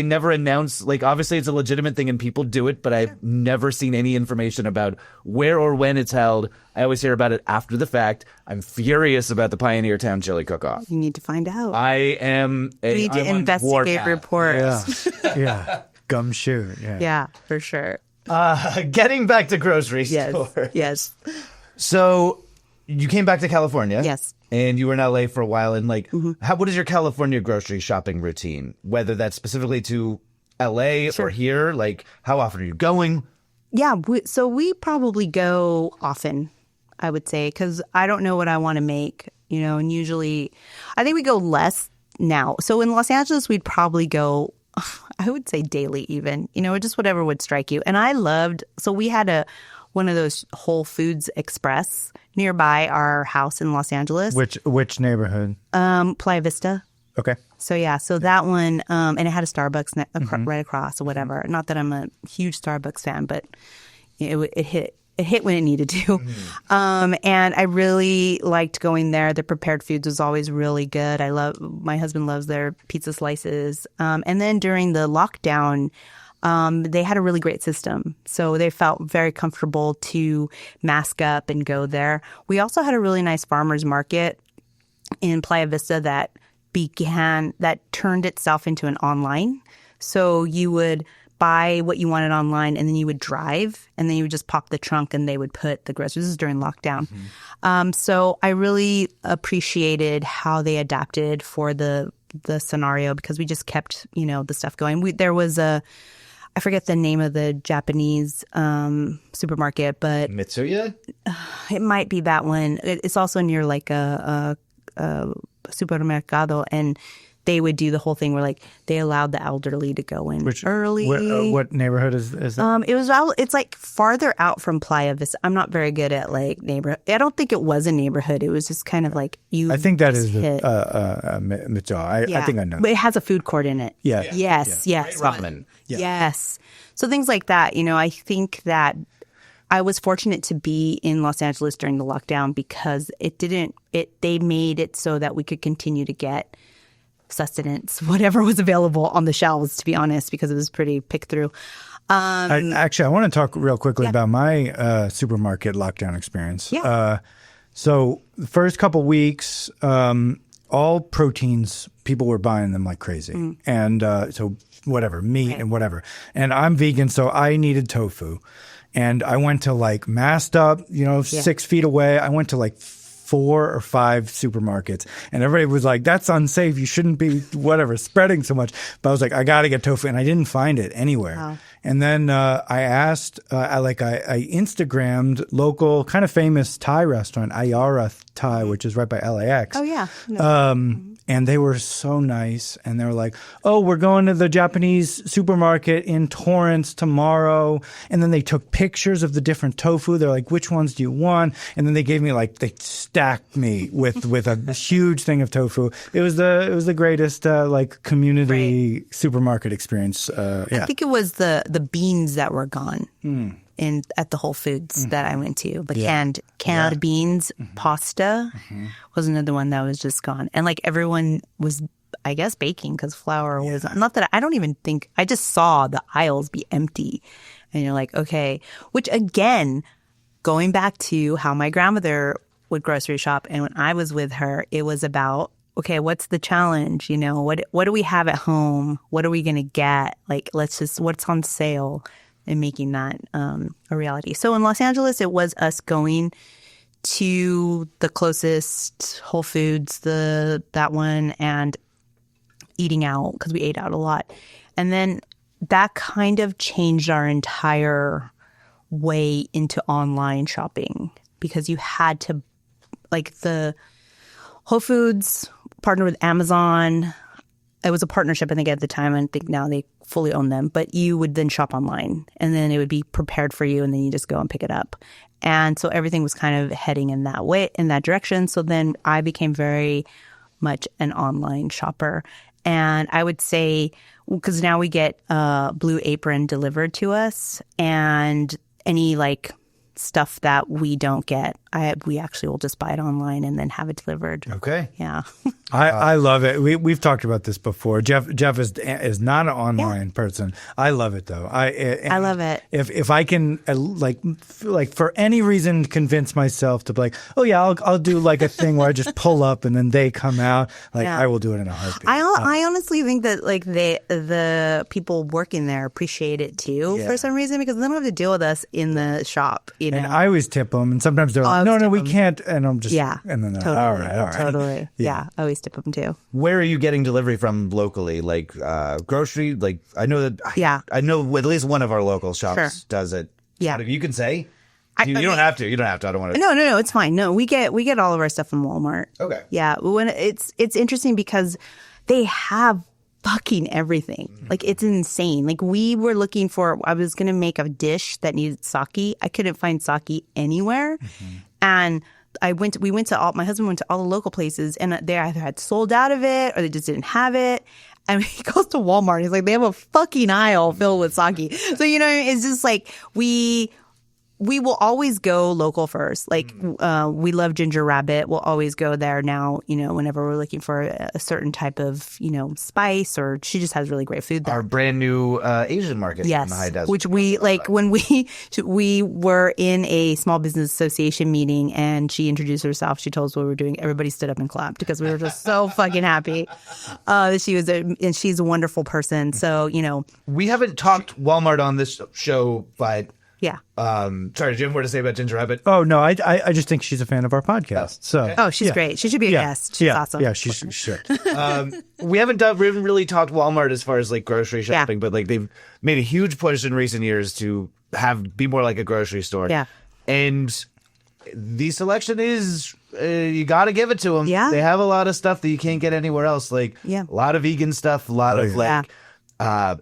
never announce, like, obviously it's a legitimate thing and people do it, but I've never seen any information about where or when it's held. I always hear about it after the fact. I'm furious about the Pioneer Town Chili Cook-Off. You need to find out. You need to investigate reports. Yeah. Gumshoe. Yeah. Yeah, for sure. Getting back to grocery stores. Yes. So you came back to California. Yes. And you were in LA for a while. And what is your California grocery shopping routine? Whether that's specifically to LA or here, like how often are you going? Yeah. So we probably go often, I would say, because I don't know what I want to make, and usually I think we go less now. So in Los Angeles, we'd probably go, I would say daily even, just whatever would strike you. And so we had one of those Whole Foods Express nearby our house in Los Angeles. Which neighborhood? Playa Vista. Okay. So that one, and it had a Starbucks right across or whatever. Not that I'm a huge Starbucks fan, but it hit when it needed to. And I really liked going there. The prepared foods was always really good. My husband loves their pizza slices. And then during the lockdown, they had a really great system. So they felt very comfortable to mask up and go there. We also had a really nice farmer's market in Playa Vista that turned itself into an online. So you would buy what you wanted online and then you would drive and then you would just pop the trunk and they would put the groceries. This is during lockdown. So I really appreciated how they adapted for the scenario because we just kept, the stuff going. There was I forget the name of the Japanese supermarket, but Mitsuya? It might be that one. It's also near like a supermercado, and they would do the whole thing where like they allowed the elderly to go in early. What neighborhood is that? It's like farther out from Playa Vista. I'm not very good at like neighborhood. I don't think it was a neighborhood. It was just kind of like I think that is Mitsuya. I think I know. But it has a food court in it. Yeah. Yes. Ramen. Yeah. Yes. So things like that. I think that I was fortunate to be in Los Angeles during the lockdown because they made it so that we could continue to get sustenance, whatever was available on the shelves, to be honest, because it was pretty pick through. I want to talk real quickly about my supermarket lockdown experience. Yeah. So the first couple weeks, all proteins, people were buying them like crazy. And so whatever, meat and whatever. And I'm vegan, so I needed tofu. And I went to like masked up, 6 feet away. I went to like 4 or 5 supermarkets, and everybody was like, that's unsafe. You shouldn't be spreading so much. But I was like, I got to get tofu. And I didn't find it anywhere. Wow. And then I asked, I Instagrammed local kind of famous Thai restaurant, Ayara Thai, which is right by LAX. Oh, yeah. And they were so nice. And they were like, oh, we're going to the Japanese supermarket in Torrance tomorrow. And then they took pictures of the different tofu. They're like, which ones do you want? And then they gave me they stacked me with a huge thing of tofu. It was the greatest community supermarket experience. I think it was the beans that were gone at the Whole Foods that I went to. The canned beans, pasta was another one that was just gone. And everyone was, I guess, baking because flour was not that I just saw the aisles be empty. And you're like, okay, which again, going back to how my grandmother would grocery shop. And when I was with her, it was about, okay, what's the challenge? What do we have at home? What are we going to get? What's on sale, and making that a reality. So in Los Angeles, it was us going to the closest Whole Foods, that one, and eating out because we ate out a lot. And then that kind of changed our entire way into online shopping because you had to like the Whole Foods partnered with Amazon. It was a partnership, I think, at the time. I think now they fully own them. But you would then shop online, and then it would be prepared for you, and then you just go and pick it up. And so everything was kind of heading in that way, in that direction. So then I became very much an online shopper. And I would say, because now we get Blue Apron delivered to us, and any like stuff that we don't get, we actually will just buy it online and then have it delivered. Okay. Yeah. I love it. We've talked about this before. Jeff is not an online person. I love it though. I love it. If I can like for any reason convince myself to be like, oh yeah, I'll do like a thing where I just pull up and then they come out. Like I will do it in a heartbeat. I honestly think that like the people working there appreciate it too for some reason, because they don't have to deal with us in the shop. You know? And I always tip them, and sometimes they're like, no, we can't. And I'm just, and then they're totally, all right. Totally. Yeah. I always tip them too. Where are you getting delivery from locally? Like grocery? Like I know that. I know at least one of our local shops does it. Yeah. You can say. You don't have to. You don't have to. I don't want to. No. It's fine. No, we get all of our stuff from Walmart. Okay. Yeah. When it's interesting because they have fucking everything. Like it's insane. Like we were looking for. I was gonna make a dish that needed sake. I couldn't find sake anywhere, and my husband went to all the local places, and they either had sold out of it or they just didn't have it. And he goes to Walmart. He's like, they have a fucking aisle filled with sake. So it's just like we will always go local first. Like we love Ginger Rabbit. We'll always go there now, whenever we're looking for a certain type of, spice, or she just has really great food there. Our brand new Asian market in the high desert. Which we like when we were in a small business association meeting and she introduced herself. She told us what we were doing. Everybody stood up and clapped because we were just so fucking happy. And she's a wonderful person. So, we haven't talked Walmart on this show, but yeah. Sorry, Jim, what to say about Ginger Rabbit? Oh, no, I just think she's a fan of our podcast. So, she's great. She should be a guest. She's awesome. Yeah, she should. We haven't really talked Walmart as far as like grocery shopping, but like they've made a huge push in recent years to be more like a grocery store. Yeah. And the selection is, you got to give it to them. Yeah. They have a lot of stuff that you can't get anywhere else. Like a lot of vegan stuff, a lot of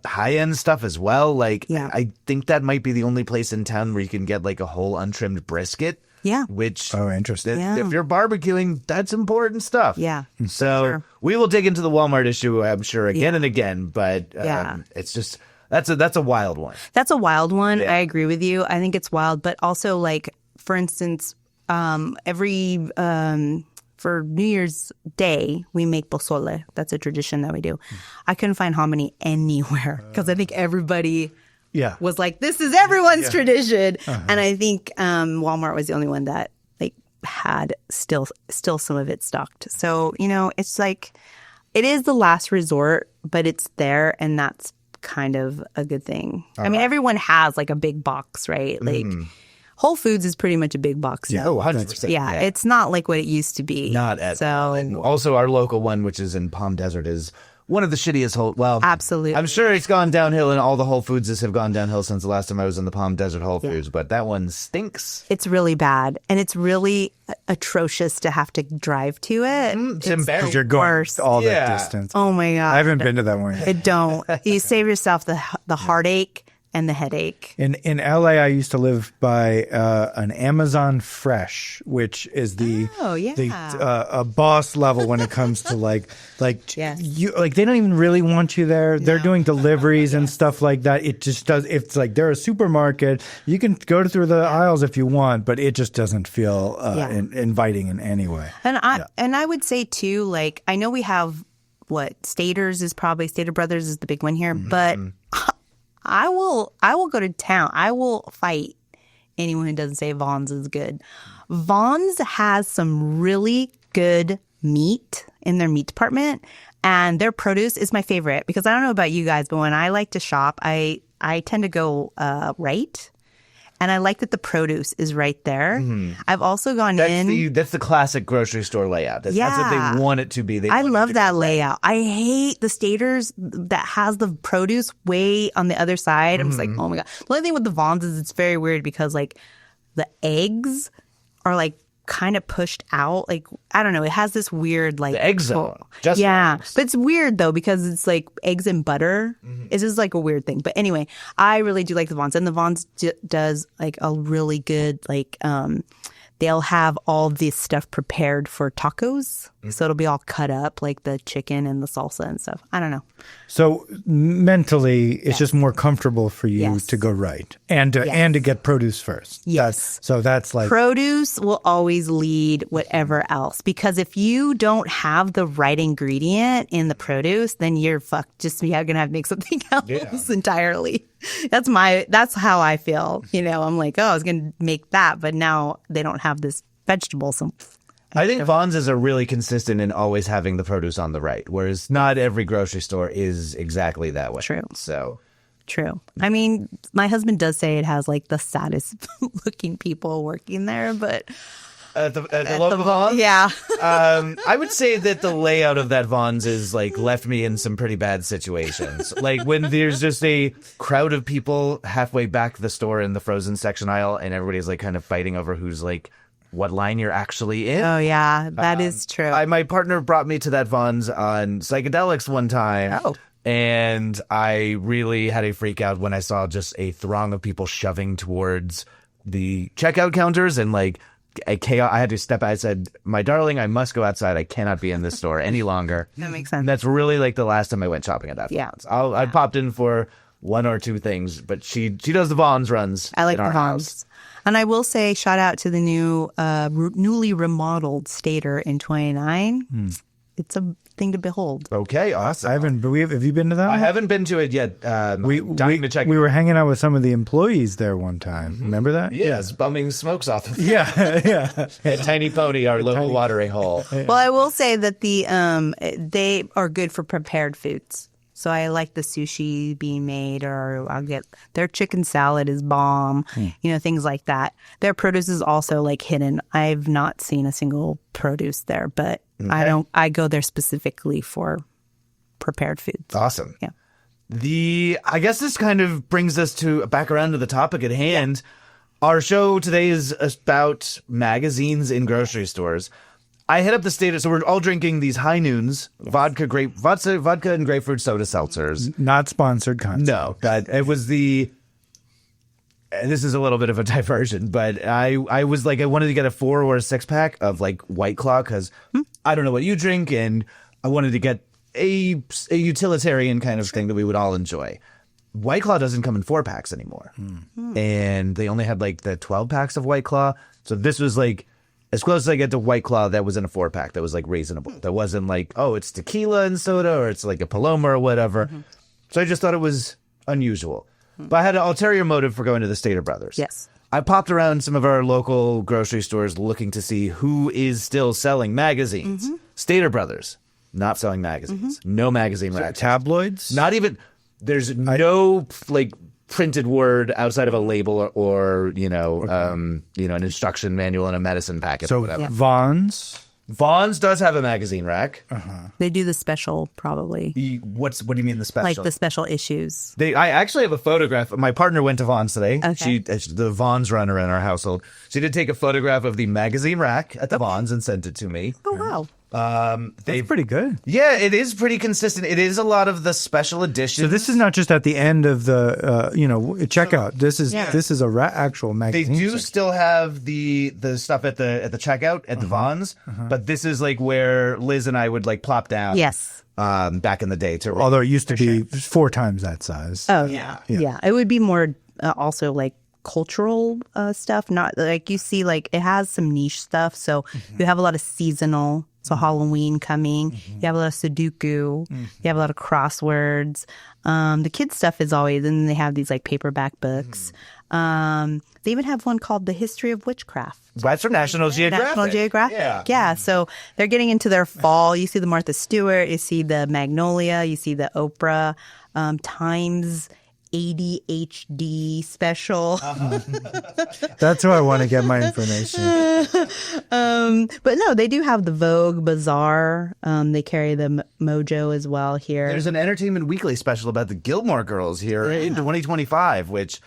high-end stuff as well. Like I think that might be the only place in town where you can get like a whole untrimmed brisket. Yeah. Which interesting. If you're barbecuing, that's important stuff. Yeah. So we will dig into the Walmart issue, I'm sure, again and again. But it's just that's a wild one. That's a wild one. Yeah. I agree with you. I think it's wild, but also like for instance, for New Year's Day, we make pozole. That's a tradition that we do. I couldn't find hominy anywhere because I think everybody was like, this is everyone's tradition. And I think Walmart was the only one that like had still some of it stocked. So, it's like, it is the last resort, but it's there, and that's kind of a good thing. I mean, everyone has like a big box, right? Like Whole Foods is pretty much a big box. Yeah, 100%. Yeah, it's not like what it used to be. Not at all. And also our local one, which is in Palm Desert, is one of the shittiest absolutely. I'm sure it's gone downhill, and all the Whole Foodses have gone downhill since the last time I was in the Palm Desert Whole Foods, but that one stinks. It's really bad, and it's really atrocious to have to drive to it. It's embarrassing. You're going all that distance. Oh my God. I haven't been to that one yet. Don't. You save yourself the heartache and the headache. In LA, I used to live by an Amazon Fresh, which is a boss level when it comes to like you like they don't even really want you there. They're doing deliveries and stuff like that. It just does. It's like they're a supermarket. You can go through the aisles if you want, but it just doesn't feel inviting in any way. And I would say too, like I know we have Stater Brothers is the big one here, but I will go to town. I will fight anyone who doesn't say Vaughn's is good. Vaughn's has some really good meat in their meat department, and their produce is my favorite because I don't know about you guys, but when I like to shop, I tend to go right. And I like that the produce is right there. I've also gone That's the classic grocery store layout. That's what they want it to be. I love that layout. I hate the Staters that has the produce way on the other side. I'm just like, oh my God. The only thing with the Vaughn's is it's very weird because like the eggs are like kind of pushed out. Like, I don't know. It has this weird like The egg zone. Just yeah, eggs. but it's weird though because it's like eggs and butter. It's just like a weird thing. But anyway, I really do like the Vons, and the Vons does like a really good like they'll have all this stuff prepared for tacos. So it'll be all cut up like the chicken and the salsa and stuff. I don't know. So mentally, it's just more comfortable for you Yes. to go right and to get produce first. Yes. So that's like Produce will always lead whatever else, because if you don't have the right ingredient in the produce, then you're fucked. You're gonna have to make something else entirely. That's how I feel. You know, I'm like, oh, I was gonna make that, but now they don't have this vegetable. So I think Vons is a really consistent in always having the produce on the right, whereas not every grocery store is exactly that way. True. So true. I mean, my husband does say it has like the saddest looking people working there, but at the local Vons, yeah. I would say that the layout of that Vons is like left me in some pretty bad situations. Like when there's just a crowd of people halfway back the store in the frozen section aisle, and everybody's like kind of fighting over who's like what line you're actually in. Oh yeah, that is true. My partner brought me to that Vons on psychedelics one time. Oh. And I really had a freak out when I saw just a throng of people shoving towards the checkout counters and like a chaos. I had to step out. I said, my darling, I must go outside. I cannot be in this store any longer. That makes sense. And that's really like the last time I went shopping at that Yeah. Vons. I popped in for one or two things, but she does the Vons runs. I like in the our Vons. house. And I will say, shout out to the new, newly remodeled Stater in 29. It's a thing to behold. Okay, awesome. I haven't. Have you been to that? I one? haven't been to it yet. Dying to check. We were hanging out with some of the employees there one time. Remember that? Yes, bumming smokes off of Yeah, yeah. at Tiny Pony, our local watering hole. Well, I will say that they are good for prepared foods. So I like the sushi being made, or I'll get their chicken salad is bomb, things like that. Their produce is also like hidden. I've not seen a single produce there, but I go there specifically for prepared foods. Awesome. Yeah. I guess this kind of brings us back around to the topic at hand. Yeah. Our show today is about magazines in grocery stores. I hit up the Stater, so we're all drinking these High Noons, vodka and grapefruit soda seltzers. Not sponsored content. No, but it was this is a little bit of a diversion, but I was like, I wanted to get a 4 or a 6 pack of like White Claw because I don't know what you drink, and I wanted to get a utilitarian kind of thing that we would all enjoy. White Claw doesn't come in 4 packs anymore, and they only had like the 12 packs of White Claw. So this was like as close as I get to White Claw that was in a 4 pack that was like reasonable. That wasn't like, oh, it's tequila and soda or it's like a Paloma or whatever. So I just thought it was unusual. But I had an ulterior motive for going to the Stater Brothers. Yes. I popped around some of our local grocery stores looking to see who is still selling magazines. Stater Brothers, not selling magazines. No magazine racks. Tabloids? Not even, there's no like printed word outside of a label or an instruction manual and a medicine packet or So whatever. Vons? Vons does have a magazine rack. They do the special, probably. What do you mean the special? Like the special issues. I actually have a photograph. My partner went to Vons today. Okay. The Vons runner in our household. She did take a photograph of the magazine rack at the Vons and sent it to me. Oh, wow. That's pretty good. Yeah, it is pretty consistent. It is a lot of the special editions. So this is not just at the end of the checkout. This is a actual They magazine. do section. still have the stuff at the checkout at the Vons, but this is like where Liz and I would like plop down. Yes. Back in the day. Although it used to be 4 times that size. Oh, yeah. It would be more also like cultural stuff. Not like you see, like it has some niche stuff. So you have a lot of seasonal. So Halloween coming. You have a lot of Sudoku. You have a lot of crosswords. The kids stuff is always, and then they have these like paperback books. They even have one called The History of Witchcraft. That's from National Geographic. National Geographic. Yeah. So they're getting into their fall. You see the Martha Stewart. You see the Magnolia. You see the Oprah. Times ADHD special. That's where I want to get my information. But no, they do have the Vogue Bazaar. They carry the Mojo as well here. There's an Entertainment Weekly special about the Gilmore Girls here in 2025, which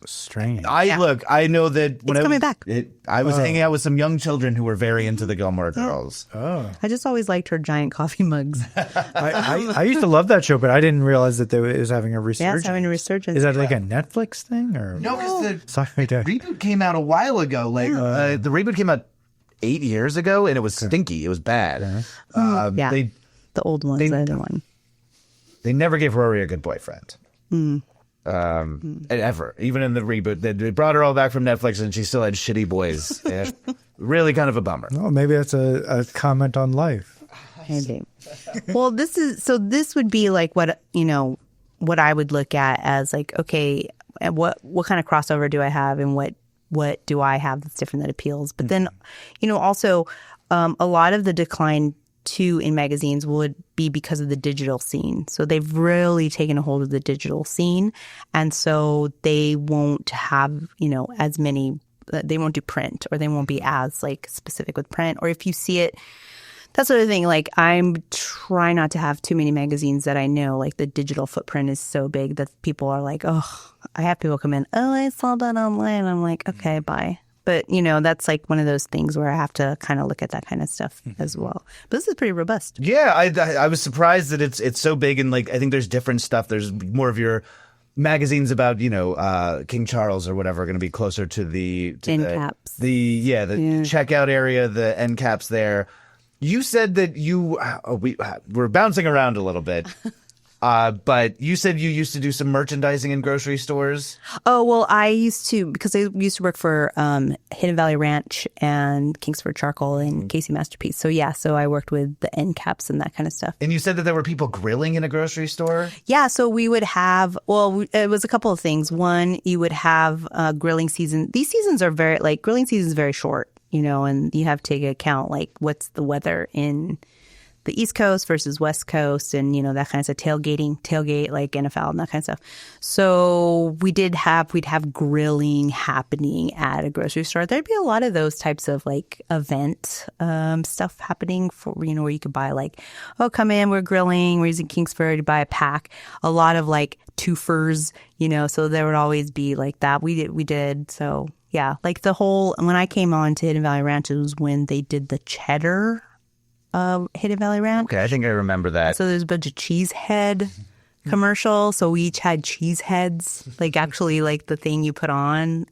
Strange. I know that when It's coming back. I was hanging out with some young children who were very into the Gilmore Girls. I just always liked her giant coffee mugs. I used to love that show, but I didn't realize that it was having a Yeah, resurgence. it's having a resurgence. Is that like a Netflix thing or No, because the Sorry, Dad. reboot came out a while ago. Like the reboot came out 8 years ago, and it was stinky. It was bad. Yeah. They the old ones, the other one. they never gave Rory a good boyfriend. Ever. Even in the reboot, they brought her all back from Netflix, and she still had shitty boys. Yeah. Really kind of a bummer. Oh, maybe that's a comment on life. Maybe. Well, this would be like what I would look at as like, okay, what kind of crossover do I have, and what do I have that's different that appeals? But then, also a lot of the decline too in magazines would be because of the digital scene. So they've really taken a hold of the digital scene, and so they won't have as many. They won't do print, or they won't be as like specific with print. Or if you see it, that's the other thing. Like I'm trying not to have too many magazines that I know like the digital footprint is so big that people are like, oh, I have people come in, oh, I saw that online. I'm like, okay, bye. But, that's like one of those things where I have to kind of look at that kind of stuff as well. But this is pretty robust. Yeah, I was surprised that it's so big, and like I think there's different stuff. There's more of your magazines about King Charles or whatever are going to be closer to the End caps. the checkout area, the end caps there. You said that we're bouncing around a little bit. But you said you used to do some merchandising in grocery stores. Oh, well, I used to work for Hidden Valley Ranch and Kingsford Charcoal and Casey Masterpiece. So, yeah, I worked with the end caps and that kind of stuff. And you said that there were people grilling in a grocery store? Yeah, so we would have, it was a couple of things. One, you would have grilling season. These seasons are grilling season is very short, and you have to take account, like, what's the weather in the East Coast versus West Coast, and that kind of stuff, tailgate like NFL and that kind of stuff. So we'd have grilling happening at a grocery store. There'd be a lot of those types of like event stuff happening for where you could buy like, oh, come in, we're grilling, we're using Kingsford, you buy a pack. A lot of like twofers, so there would always be like that. We did so yeah, like the whole when I came on to Hidden Valley Ranch, it was when they did the cheddar. Hidden Valley Ranch. Okay, I think I remember that. So there's a bunch of cheese head commercial. So we each had cheese heads, like actually like the thing you put on.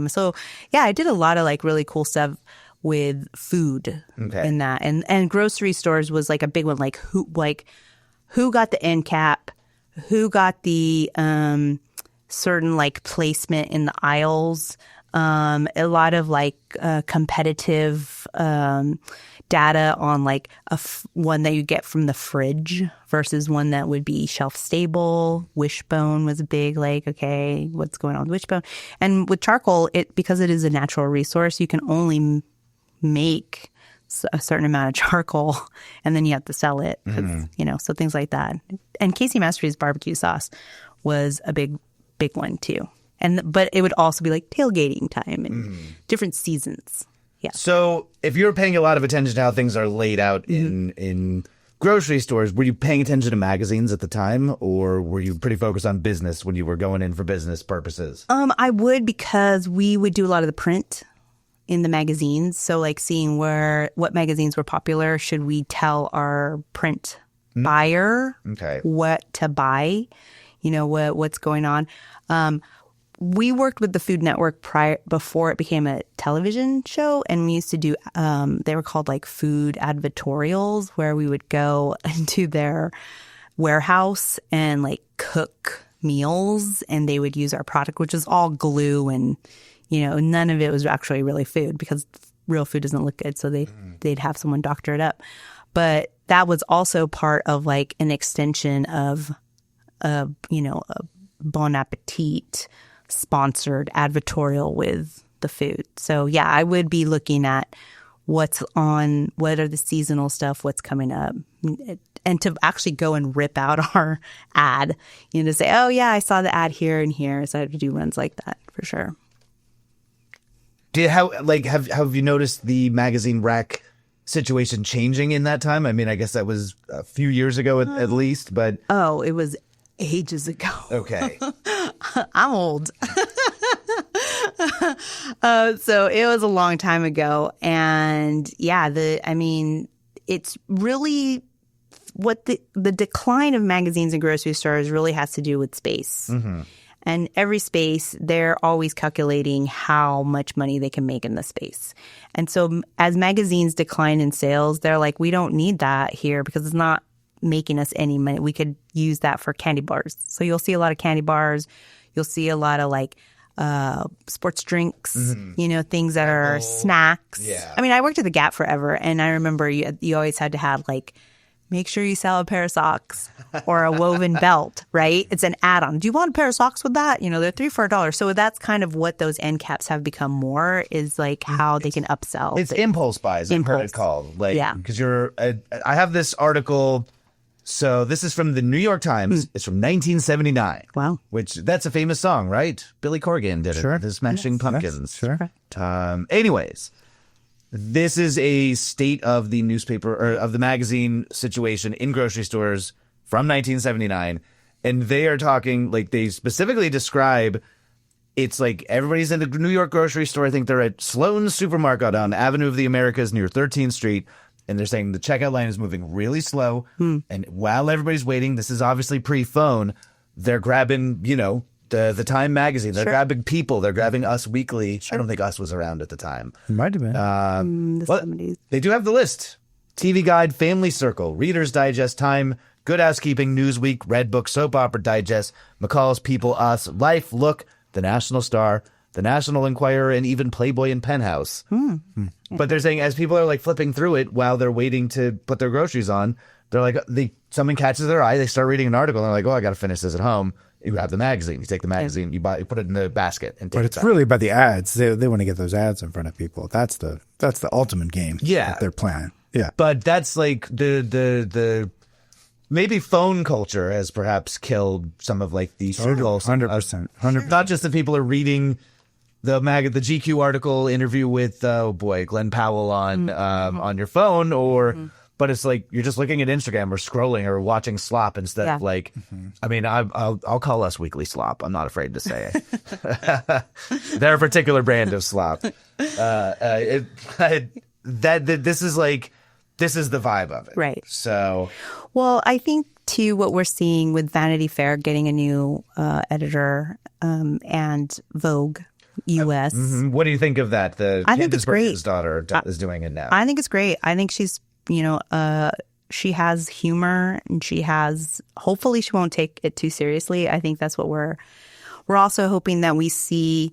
So yeah, I did a lot of like really cool stuff with food in that. And grocery stores was like a big one. Like who got the end cap, who got the certain like placement in the aisles. A lot of like competitive data on like one that you get from the fridge versus one that would be shelf stable. Wishbone was a big like, okay, what's going on with wishbone? And with charcoal, because it is a natural resource, you can only make a certain amount of charcoal, and then you have to sell it. So things like that. And Casey Masterpiece barbecue sauce was a big one too. But it would also be like tailgating time and different seasons. Yeah. So if you're paying a lot of attention to how things are laid out in grocery stores, were you paying attention to magazines at the time, or were you pretty focused on business when you were going in for business purposes? I would, because we would do a lot of the print in the magazines. So like seeing what magazines were popular, should we tell our print buyer what to buy, what's going on. We worked with the Food Network before it became a television show, and we used to do, they were called like food advertorials, where we would go into their warehouse and like cook meals, and they would use our product, which is all glue, and, none of it was actually really food, because real food doesn't look good. So they'd have someone doctor it up. But that was also part of like an extension of, a Bon Appetit sponsored advertorial with the food. So yeah, I would be looking at what are the seasonal stuff, what's coming up, and to actually go and rip out our ad, to say, oh yeah, I saw the ad here and here. So I have to do runs like that for sure. Have you noticed the magazine rack situation changing in that time? I mean, I guess that was a few years ago at least, but it was ages ago. Okay. I'm old. So it was a long time ago. And yeah, it's really what the decline of magazines and grocery stores really has to do with space. Mm-hmm. And every space, they're always calculating how much money they can make in the space. And so as magazines decline in sales, they're like, we don't need that here because it's not making us any money. We could use that for candy bars. So you'll see a lot of candy bars. You'll see a lot of like sports drinks, things that are snacks. Yeah. I mean, I worked at the Gap forever, and I remember you always had to have like, make sure you sell a pair of socks or a woven belt, right? It's an add-on. Do you want a pair of socks with that? They're $3 for $1. So that's kind of what those end caps have become more, is like how they can upsell. It's impulse buys, I've heard it called. Like, yeah. Because I have this article. So this is from the New York Times. It's from 1979. Wow. Which, that's a famous song, right? Billy Corgan did it. The Smashing Pumpkins. Yes, sure. Anyways, this is a state of the newspaper or of the magazine situation in grocery stores from 1979. And they are talking, like, they specifically describe, it's like everybody's in the New York grocery store. I think they're at Sloan's Supermarket on Avenue of the Americas near 13th Street. And they're saying the checkout line is moving really slow. And while everybody's waiting, this is obviously pre-phone, they're grabbing, the Time magazine. They're grabbing People. They're grabbing Us Weekly. I don't think Us was around at the time. It might have been. The 70s. They do have the list. TV Guide, Family Circle, Reader's Digest, Time, Good Housekeeping, Newsweek, Red Book, Soap Opera Digest, McCall's People, Us, Life, Look, The National Star, The National Enquirer, and even Playboy and Penthouse. But they're saying as people are like flipping through it while they're waiting to put their groceries on, they're like, someone catches their eye, they start reading an article, and they're like, oh, I got to finish this at home. You grab the magazine, you take the magazine, you put it in the basket, and take But it it's back. really about the ads. They want to get those ads in front of people. That's the ultimate game. Yeah. that they're playing. Yeah. But that's like the maybe phone culture has perhaps killed some of like the circles. 100%. Not just that people are reading the GQ article interview with Glenn Powell on your phone, but it's like you're just looking at Instagram or scrolling or watching slop instead of like. I mean, I'll call Us Weekly slop. I'm not afraid to say it. They're a particular brand of slop. This is the vibe of it, Right. So, Well, I think too what we're seeing with Vanity Fair getting a new editor and Vogue US. what do you think of that? I think it's great. His daughter is doing it now. I think it's great. I think she's, she has humor, and hopefully she won't take it too seriously. I think that's what we're also hoping that we see.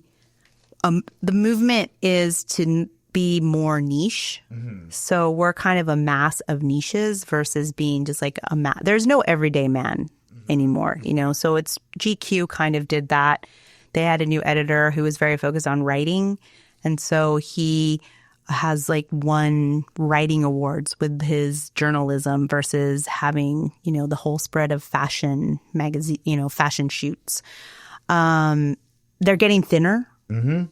The movement is to be more niche. So we're kind of a mass of niches versus being just like there's no everyday man anymore, so it's GQ kind of did that. They had a new editor who was very focused on writing. And so he has like won writing awards with his journalism versus having, the whole spread of fashion magazine, fashion shoots. They're getting thinner. And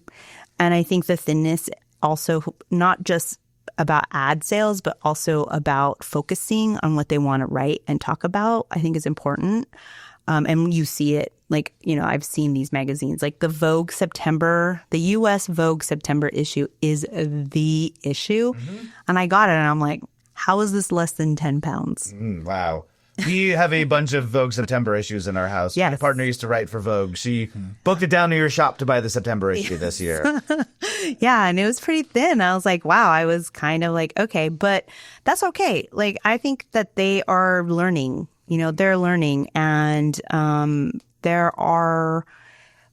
I think the thinness also not just about ad sales, but also about focusing on what they want to write and talk about, I think is important. And you see it, like, I've seen these magazines, like the Vogue September, the U.S. Vogue September issue is the issue. And I got it, and I'm like, how is this less than 10 pounds? Wow. We have a bunch of Vogue September issues in our house. Yes. My partner used to write for Vogue. She booked it down to your shop to buy the September issue this year. Yeah, and it was pretty thin. I was like, wow, I was kind of like, okay, but that's okay. Like, I think that they are learning, they're learning, and there are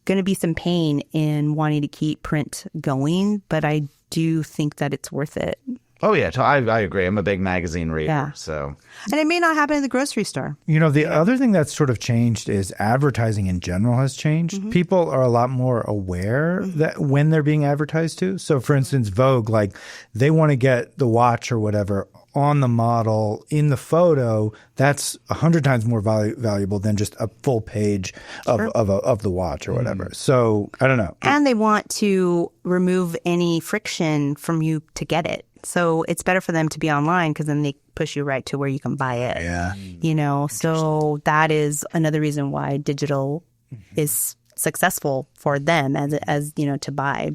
going to be some pain in wanting to keep print going, but I do think that it's worth it. Oh, yeah, I agree. I'm a big magazine reader. Yeah. So, and it may not happen in the grocery store. The other thing that's sort of changed is advertising in general has changed. People are a lot more aware that when they're being advertised to. So, for instance, Vogue, like they want to get the watch or whatever on the model in the photo. That's 100 times more valuable than just a full page of the watch or whatever. So, I don't know. And they want to remove any friction from you to get it. So it's better for them to be online because then they push you right to where you can buy it. Yeah. So that is another reason why digital is successful for them as to buy.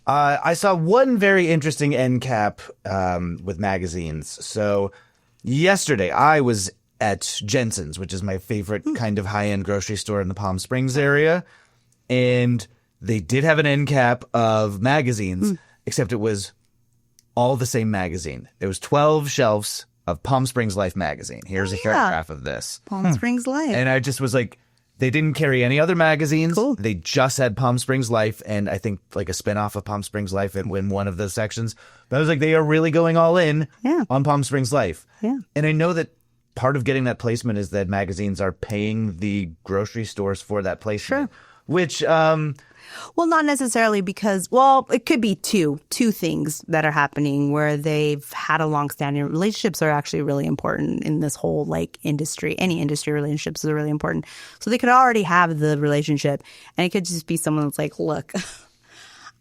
I saw one very interesting end cap with magazines. So yesterday I was at Jensen's, which is my favorite kind of high-end grocery store in the Palm Springs area. And they did have an end cap of magazines, except it was all the same magazine. There was 12 shelves of Palm Springs Life magazine. Here's a paragraph of this. Palm Springs Life. And I just was like, they didn't carry any other magazines. Cool. They just had Palm Springs Life and I think like a spinoff of Palm Springs Life in one of the sections. But I was like, they are really going all in on Palm Springs Life. Yeah. And I know that part of getting that placement is that magazines are paying the grocery stores for that placement. Sure. Which, well, not necessarily because, well, it could be two things that are happening where they've had a long-standing relationships are actually really important in this whole like industry. Any industry relationships are really important. So they could already have the relationship and it could just be someone that's like, look,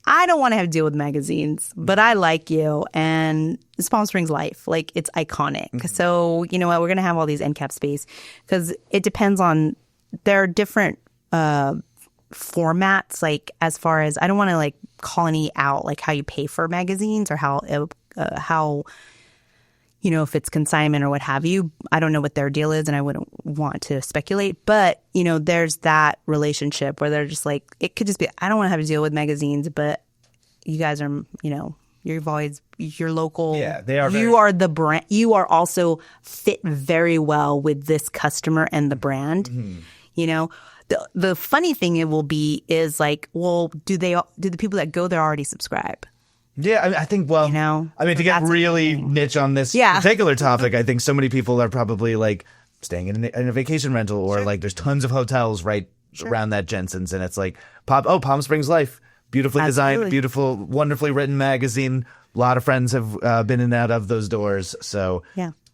I don't want to have to deal with magazines, but I like you and it's Palm Springs Life. Like it's iconic. So you know what? We're going to have all these end cap space because it depends on, there are different, formats, like as far as I don't want to like call any out like how you pay for magazines or how if it's consignment or what have you. I don't know what their deal is and I wouldn't want to speculate, but there's that relationship where they're just like, it could just be, I don't want to have to deal with magazines, but you guys are you're local. Yeah, they are. You are the brand. You are also fit very well with this customer and the brand. The funny thing it will be is like, well, do the people that go there already subscribe? Yeah, I think, well, I mean, to get really niche on this particular topic, I think so many people are probably like staying in a vacation rental or like there's tons of hotels right around that Jensen's and it's like, Palm Springs Life, beautifully designed, beautiful, wonderfully written magazine. A lot of friends have been in and out of those doors. So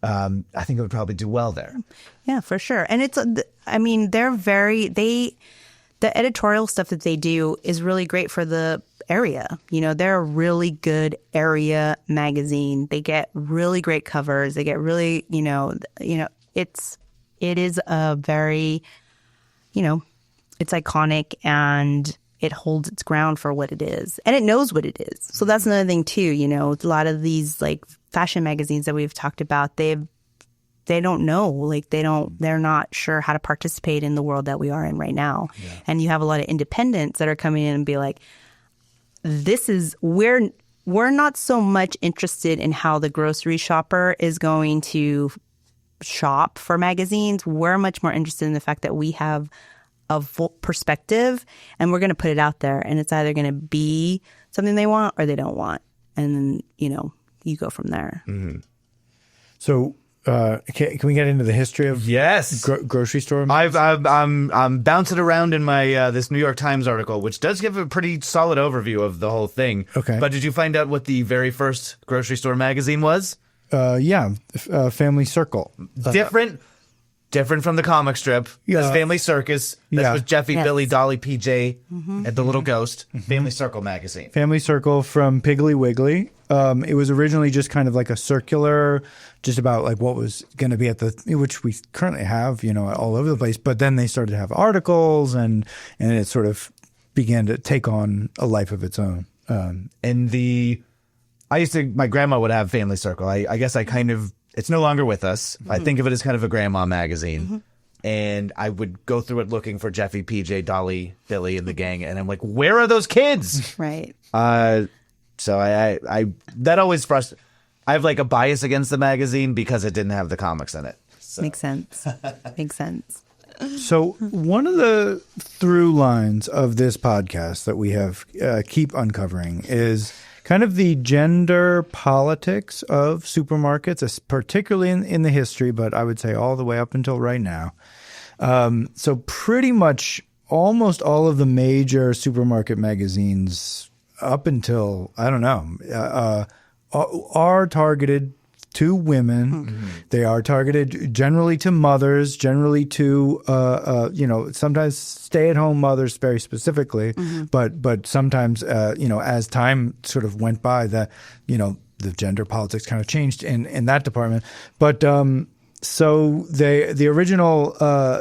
I think it would probably do well there. Yeah, for sure. And it's, I mean, the editorial stuff that they do is really great for the area. They're a really good area magazine. They get really great covers. They get really, it is a very, it's iconic and it holds its ground for what it is. And it knows what it is. So that's another thing too, a lot of these like fashion magazines that we've talked about, they don't know, like they're not sure how to participate in the world that we are in right now. Yeah. And you have a lot of independents that are coming in and be like, we're not so much interested in how the grocery shopper is going to shop for magazines. We're much more interested in the fact that we have a full perspective and we're going to put it out there and it's either going to be something they want or they don't want. And then, you go from there. Mm-hmm. So, can we get into the history of grocery store? I'm bouncing around in my this New York Times article, which does give a pretty solid overview of the whole thing. Okay, but did you find out what the very first grocery store magazine was? Family Circle. Different from the comic strip. That's Family Circus. That's with Jeffy, Billy, Dolly, PJ, and the Little Ghost. Family Circle magazine. Family Circle from Piggly Wiggly. It was originally just kind of like a circular, just about like what was going to be which we currently have, all over the place. But then they started to have articles and it sort of began to take on a life of its own. My grandma would have Family Circle. I guess it's no longer with us. Mm-hmm. I think of it as kind of a grandma magazine. Mm-hmm. And I would go through it looking for Jeffy, PJ, Dolly, Billy, and the gang. And I'm like, where are those kids? Right. So I that always frustrates. I have like a bias against the magazine because it didn't have the comics in it. So. Makes sense. Makes sense. So one of the through lines of this podcast that we have keep uncovering is kind of the gender politics of supermarkets, particularly in the history, but I would say all the way up until right now. So pretty much almost all of the major supermarket magazines up until, I don't know, are targeted to women. Mm-hmm. They are targeted generally to mothers, generally to, sometimes stay-at-home mothers very specifically, but sometimes, as time sort of went by, the gender politics kind of changed in that department. But So the original,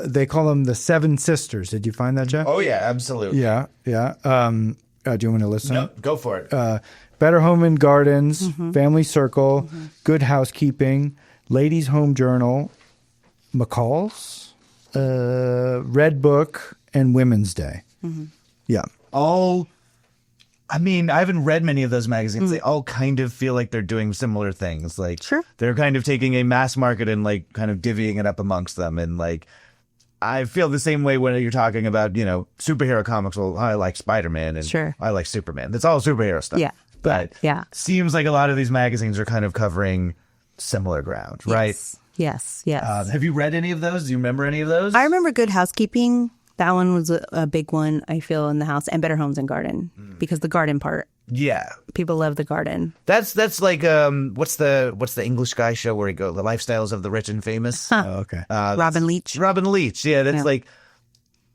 they call them the Seven Sisters. Did you find that, Jeff? Oh, yeah, absolutely. Yeah. Do you want to listen? No, go for it. Better Home and Gardens, Family Circle, Good Housekeeping, Ladies' Home Journal, McCall's, Red Book, and Women's Day. Yeah. I haven't read many of those magazines. They all kind of feel like they're doing similar things. Like, Sure. They're kind of taking a mass market and like kind of divvying it up amongst them. And like, I feel the same way when you're talking about, superhero comics. Well, I like Spider-Man and Sure. I like Superman. That's all superhero stuff. Yeah. But Yeah. seems like a lot of these magazines are kind of covering similar ground, right? Yes. Have you read any of those? Do you remember any of those? I remember Good Housekeeping. That one was a big one, I feel, in the house. And Better Homes and Garden, because the garden part. Yeah. People love the garden. That's like what's the English guy show where he go the lifestyles of the rich and famous? Oh, okay. Robin Leach. Robin Leach. Yeah, that's like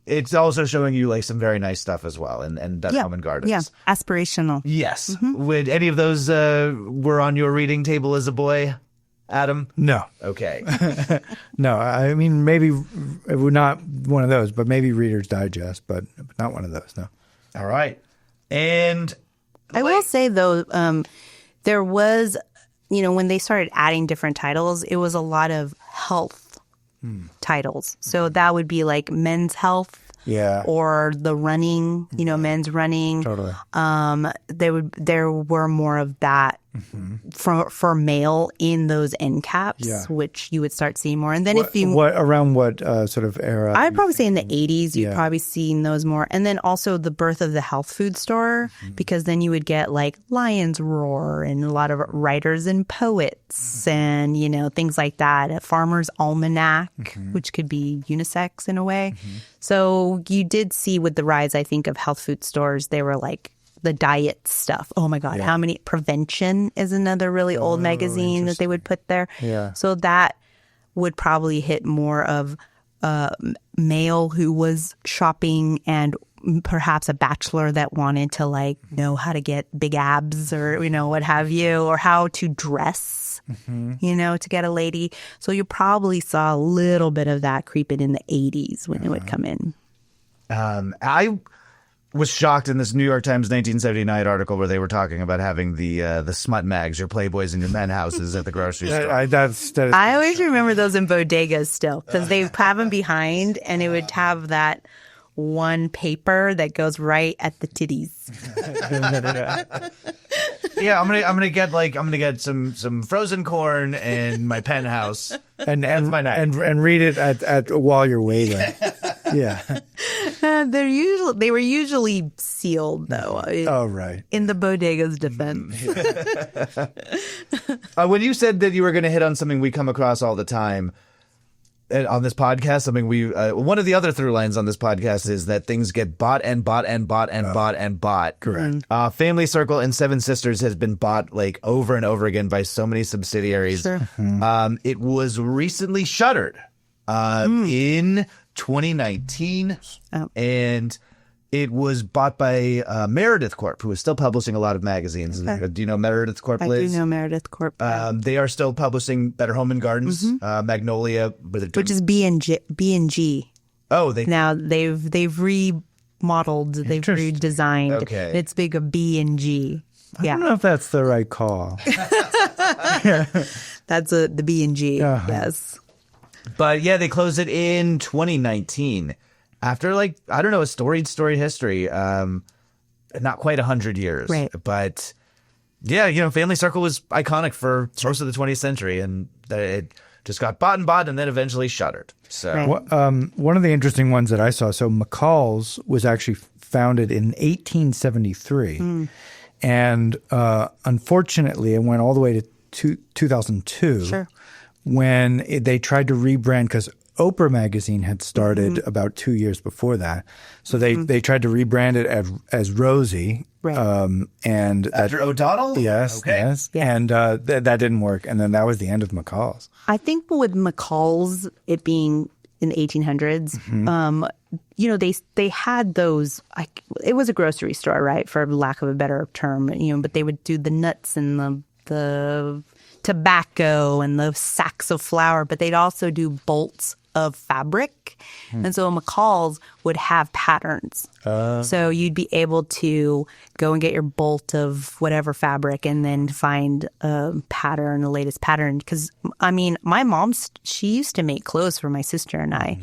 it's also showing you like some very nice stuff as well, and Better Home and Gardens. Yeah, aspirational. Yes. Would any of those were on your reading table as a boy, Adam? No. Okay. No, I mean, maybe it would not one of those, but maybe Reader's Digest, but not one of those, no. All right. And I will say, though, there was, when they started adding different titles, it was a lot of health titles. So that would be like Men's Health. Yeah. Or the running, men's running. Totally. There were more of that for male in those end caps, which you would start seeing more. And then around what sort of era? I'd probably say in the 80s, you'd probably seen those more. And then also the birth of the health food store, because then you would get like Lion's Roar and a lot of writers and poets and, things like that. A Farmer's Almanac, which could be unisex in a way. So you did see with the rise, I think, of health food stores, they were like the diet stuff. Oh my God, how many? Prevention is another really old magazine that they would put there. Yeah. So that would probably hit more of male who was shopping and perhaps a bachelor that wanted to like know how to get big abs or, what have you, or how to dress. To get a lady. So you probably saw a little bit of that creeping in the 80s when it would come in. I was shocked in this New York Times 1979 article where they were talking about having the smut mags, your Playboys and your men houses at the grocery store. I always remember those in bodegas still, because they have them behind and it would have that one paper that goes right at the titties. Yeah, I'm gonna get some frozen corn and my penthouse and my night. and read it at while you're waiting. Yeah. They were usually sealed though. Oh right. In the bodega's defense. When you said that you were going to hit on something we come across all the time on this podcast, something we one of the other through lines on this podcast is that things get bought and bought and bought and bought and bought. Correct. Family Circle and Seven Sisters has been bought like over and over again by so many subsidiaries. Sure. It was recently shuttered in 2019, and it was bought by Meredith Corp, who is still publishing a lot of magazines. Okay. Do you know Meredith Corp, Liz? I do know Meredith Corp. They are still publishing Better Home and Gardens, Magnolia, which is B&G. Oh, now they've remodeled, they've redesigned. Okay. It's big of B&G. I don't know if that's the right call. That's the B&G. Yes. But yeah, they closed it in 2019 after like, I don't know, a storied history. Not quite 100 years. Right. But yeah, Family Circle was iconic for most of the 20th century, and it just got bought and then eventually shuttered. So one of the interesting ones that I saw, so McCall's was actually founded in 1873. And unfortunately, it went all the way to 2002. Sure. When they tried to rebrand, because Oprah magazine had started about 2 years before that. So they tried to rebrand it as Rosie. Right. And after O'Donnell? Yes, okay. yes. Yeah. And that didn't work. And then that was the end of McCall's. I think with McCall's, it being in the 1800s, they had those, it was a grocery store, right, for lack of a better term, but they would do the nuts and the tobacco and the sacks of flour, but they'd also do bolts of fabric. And so McCall's would have patterns. So you'd be able to go and get your bolt of whatever fabric and then find a pattern, the latest pattern. Because, I mean, my mom, she used to make clothes for my sister and I,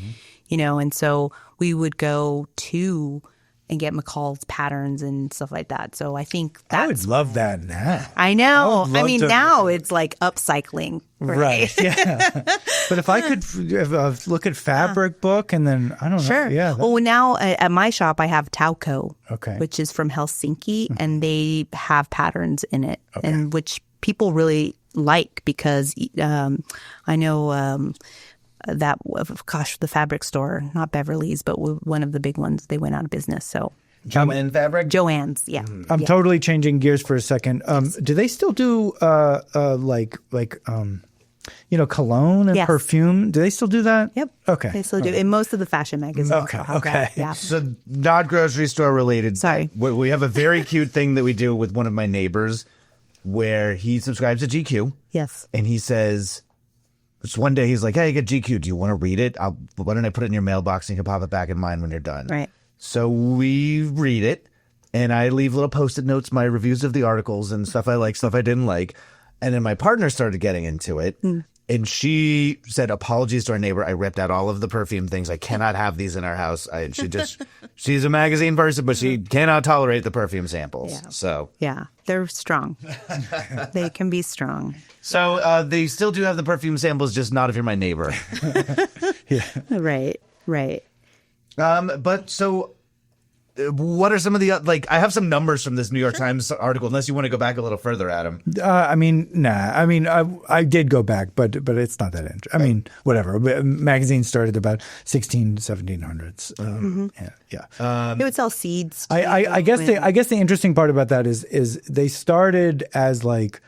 you know, and so we would go to and get McCall's patterns and stuff like that. So I think that's... I would love that now. I know. would I love mean, to- now it's like upcycling. Right. Yeah. But if I could look at fabric book and then, I don't know. Sure. Yeah. Well, now at my shop, I have Tauco, Okay. which is from Helsinki, and they have patterns in it, and which people really like because I know that, gosh, the fabric store, not Beverly's, but one of the big ones, they went out of business. So Joanne fabric? Joann's, yeah. I'm totally changing gears for a second. Do they still do cologne and Yes. perfume? Do they still do that? Yep. Okay. They still do. In most of the fashion magazines. Okay, they'll have okay. that, yeah. So not grocery store related. Sorry. We have a very cute thing that we do with one of my neighbors where he subscribes to GQ. Yes. And he says, just one day he's like, hey, I get GQ. Do you want to read it? Why don't I put it in your mailbox and you can pop it back in mine when you're done? Right. So we read it and I leave little Post-it notes, my reviews of the articles and stuff I like, stuff I didn't like. And then my partner started getting into it. And she said, apologies to our neighbor. I ripped out all of the perfume things. I cannot have these in our house. She's a magazine person, but she cannot tolerate the perfume samples. Yeah. So Yeah. They're strong. They can be strong. they still do have the perfume samples, just not if you're my neighbor. Right. Right. But so what are some of the, I have some numbers from this New York Times article, unless you want to go back a little further, Adam. I mean, nah. I mean, I did go back, but it's not that interesting. I mean, whatever. Magazines started about 1700s. Yeah. They would sell seeds. I guess the interesting part about that is they started as like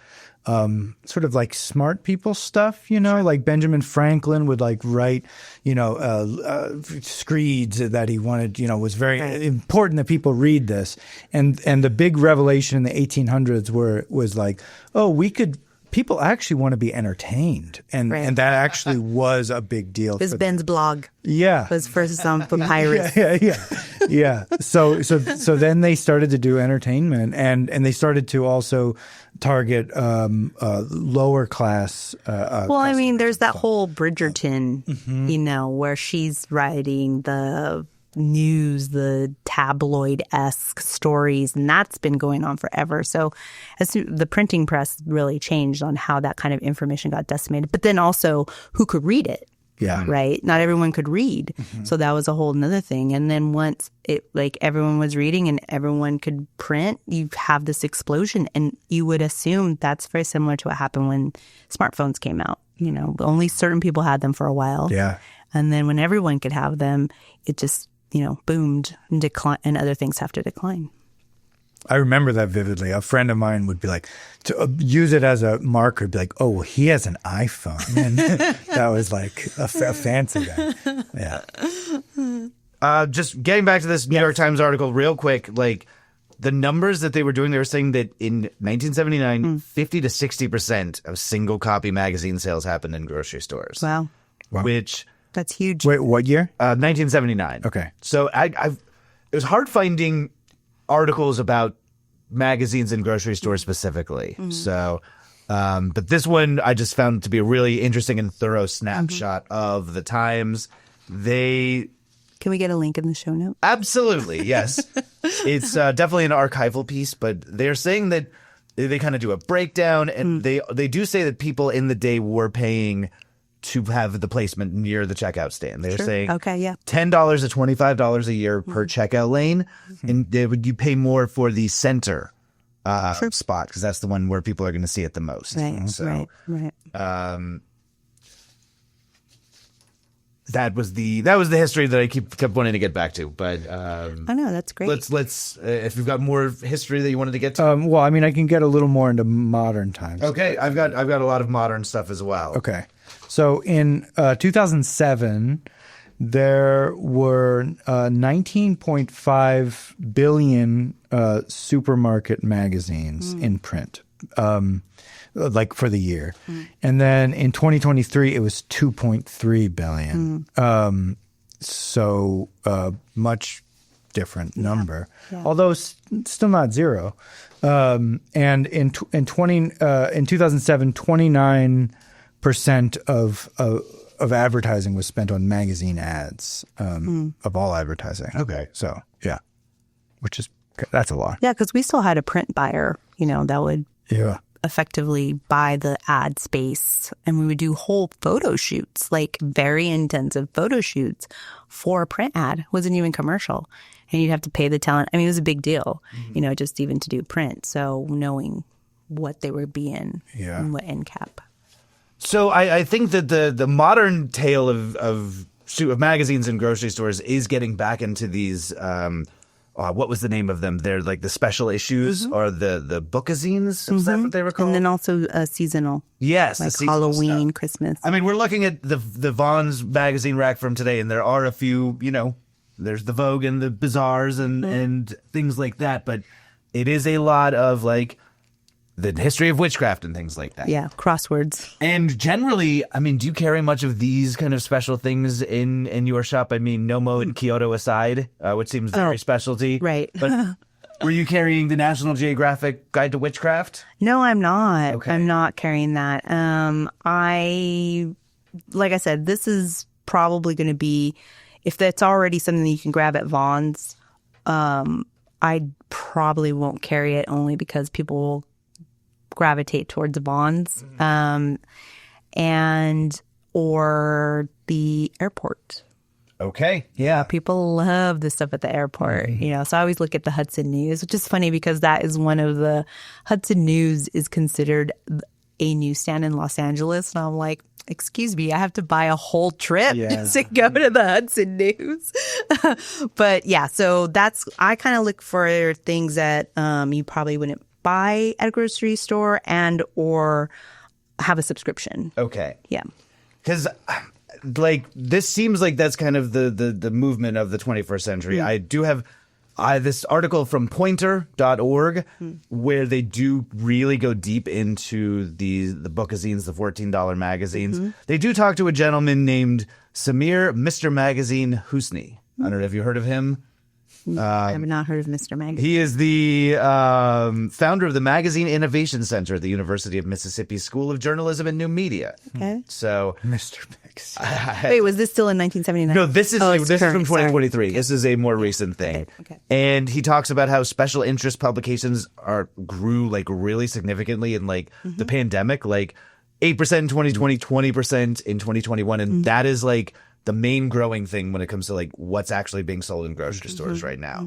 sort of like smart people stuff, you know, like Benjamin Franklin would like write, you know, screeds that he wanted, you know, was very important that people read this. And the big revelation in the 1800s was like, oh, people actually want to be entertained. And that actually was a big deal. It was Ben's blog. Yeah. Was first on papyrus. Yeah. So then they started to do entertainment and they started to also target lower class. Well, I mean, there's that whole Bridgerton, you know, where she's writing the news, the tabloid-esque stories, and that's been going on forever. So the printing press really changed on how that kind of information got decimated. But then also who could read it? Yeah. Right? Not everyone could read. So that was a whole nother thing. And then once everyone was reading and everyone could print, you have this explosion. And you would assume that's very similar to what happened when smartphones came out. You know, only certain people had them for a while. Yeah. And then when everyone could have them, it just, you know, boomed and declined, and other things have to decline. I remember that vividly. A friend of mine would be like, to use it as a marker, be like, oh, well, he has an iPhone. And that was like a fancy guy. Yeah. Just getting back to this New York Times article real quick, like the numbers that they were doing, they were saying that in 1979, 50 to 60% of single copy magazine sales happened in grocery stores. Wow. Which... That's huge. Wait, what year? 1979. Okay. So it was hard finding articles about magazines in grocery stores specifically. So, but this one I just found to be a really interesting and thorough snapshot of the times. Can we get a link in the show note? Absolutely, yes. It's definitely an archival piece, but they're saying that they kind of do a breakdown, and they do say that people in the day were paying to have the placement near the checkout stand. They're saying $10 to $25 a year per checkout lane, and you pay more for the center spot because that's the one where people are going to see it the most. Right, right. That was the history that I kept wanting to get back to. But I know that's great. Let's if you've got more history that you wanted to get to. Well, I mean, I can get a little more into modern times. Okay, I've got a lot of modern stuff as well. Okay. So in 2007, there were 19.5 billion supermarket magazines in print. like for the year. And then in 2023, it was 2.3 billion. So much different number, although still not zero. And in 2007, 29% of advertising was spent on magazine ads of all advertising. Okay. So that's a lot. Yeah, because we still had a print buyer, that would effectively buy the ad space, and we would do whole photo shoots, like very intensive photo shoots for a print ad. It wasn't even commercial, and you'd have to pay the talent. I mean, it was a big deal, just even to do print. So knowing what they were being and what end cap. So I think that the modern tale of magazines in grocery stores is getting back into these. What was the name of them? They're like the special issues or the bookazines. Is that what they were called? And then also seasonal. Yes, like the seasonal Halloween, stuff. Christmas. I mean, we're looking at the Vaughn's magazine rack from today, and there are a few. There's the Vogue and the Bazaars and things like that, but it is a lot of like the history of witchcraft and things like that. Yeah, crosswords. And generally, I mean, do you carry much of these kind of special things in your shop? I mean, Nomo and Kyoto aside, which seems very specialty. Right. But were you carrying the National Geographic Guide to Witchcraft? No, I'm not. Okay. I'm not carrying that. Like I said, this is probably going to be, if that's already something that you can grab at Vaughn's, I probably won't carry it only because people will gravitate towards Vaughn's and or the airport. Okay. Yeah. People love this stuff at the airport, so I always look at the Hudson News, which is funny because that is one of the Hudson News is considered a newsstand in Los Angeles. And I'm like, excuse me, I have to buy a whole trip to go to the Hudson News. But yeah, so I kind of look for things that you probably wouldn't buy at a grocery store and or have a subscription. Okay. Yeah. Because like this seems like that's kind of the movement of the 21st century. I do have this article from pointer.org where they do really go deep into the bookazines, the $14 magazines. They do talk to a gentleman named Samir Mr. Magazine Husni. I don't know if you heard of him. I have not heard of Mr. Magazine. He is the founder of the Magazine Innovation Center at the University of Mississippi School of Journalism and New Media. Okay. So, Mr. Magazine. Wait, was this still in 1979? no, this is it's from current. 2023. Sorry. This is a more recent thing. Okay. And he talks about how special interest publications grew like really significantly in like the pandemic, like 8% in 2020, 20% in 2021, and that is like the main growing thing when it comes to like what's actually being sold in grocery stores right now.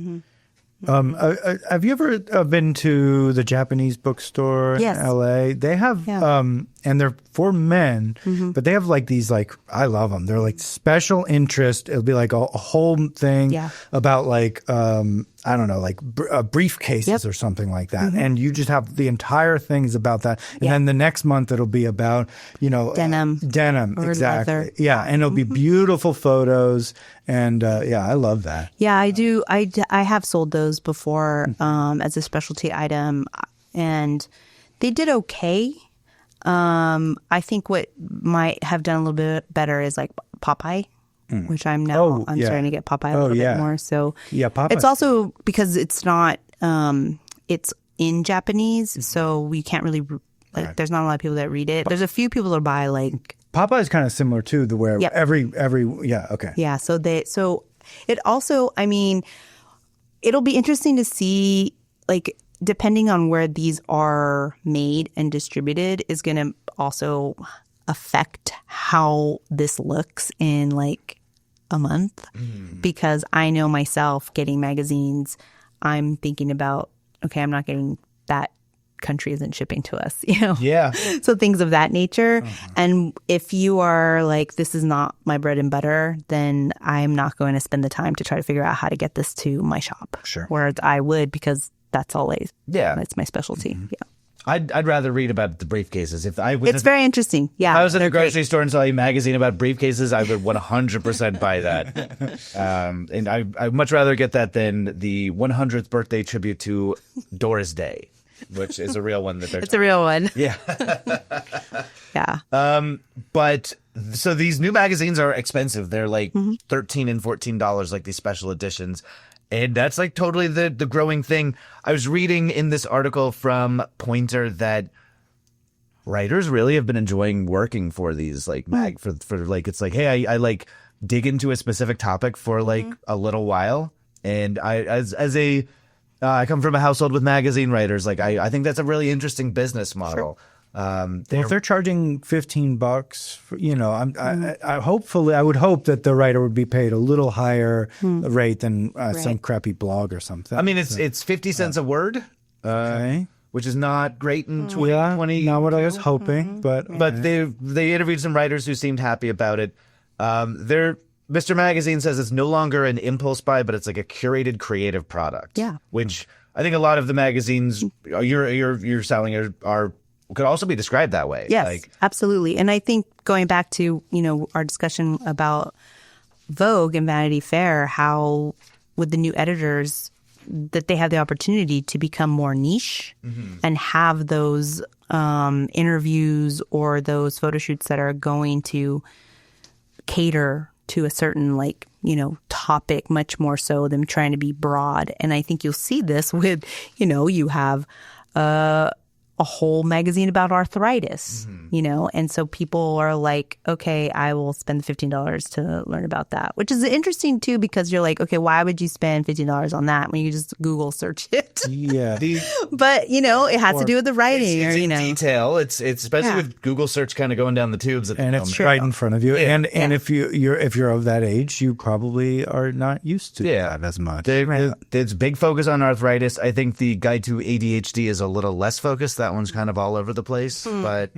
Have you ever been to the Japanese bookstore Yes. in LA? They have, and they're for men, but they have like these, like, I love them. They're like special interest. It'll be like a whole thing about like, I don't know, like briefcases or something like that. And you just have the entire things about that. And then the next month it'll be about, Denim. Denim, exactly. leather. Yeah. And it'll be beautiful photos. And I love that. Yeah, I do. I have sold those before as a specialty item, and they did okay. I think what might have done a little bit better is like Popeye, which I'm starting to get Popeye a little bit more. So Popeye. It's also because it's not it's in Japanese, so we can't really there's not a lot of people that read it. There's a few people that buy like Popeye is kind of similar too, the where every okay. Yeah, so it also, I mean, it'll be interesting to see, like, depending on where these are made and distributed is going to also affect how this looks in like a month. Because I know myself getting magazines, I'm thinking about, okay, I'm not getting that country isn't shipping to us, Yeah. So things of that nature. And if you are like, this is not my bread and butter, then I'm not going to spend the time to try to figure out how to get this to my shop. Sure. Whereas I would, because that's all it's my specialty. Yeah. I'd rather read about the briefcases. If I was It's very interesting. Yeah. if I was in a grocery store and saw a magazine about briefcases, I would 100% buy that. And I'd much rather get that than the 100th birthday tribute to Doris Day. which is a real one that they're. It's a real one. Yeah. Yeah. But so these new magazines are expensive. They're like $13 and $14, like these special editions. And that's like totally the growing thing. I was reading in this article from Pointer that writers really have been enjoying working for these like for like, it's like, hey, I like dig into a specific topic for like a little while. And I come from a household with magazine writers. Like I think that's a really interesting business model. Well, if they're charging $15, I would hope that the writer would be paid a little higher rate than some crappy blog or something. I mean, it's 50 cents a word, okay, which is not great in 2020. Not what I was hoping, but they interviewed some writers who seemed happy about it. Mr. Magazine says it's no longer an impulse buy, but it's like a curated creative product. Yeah, which I think a lot of the magazines you're selling are could also be described that way. Yes, absolutely. And I think going back to, our discussion about Vogue and Vanity Fair, how with the new editors that they have the opportunity to become more niche and have those interviews or those photo shoots that are going to cater to a certain topic much more so than trying to be broad. And I think you'll see this with, you have a whole magazine about arthritis, and so people are like, okay, I will spend the $15 to learn about that, which is interesting too, because you're like, okay, why would you spend $15 on that when you just Google search it? Yeah. But, it has to do with the writing it's in detail. It's especially with Google search kind of going down the tubes. And it's right in front of you. Yeah. And if you're of that age, you probably are not used to that as much. There's big focus on arthritis. I think the Guide to ADHD is a little less focused. That one's kind of all over the place, but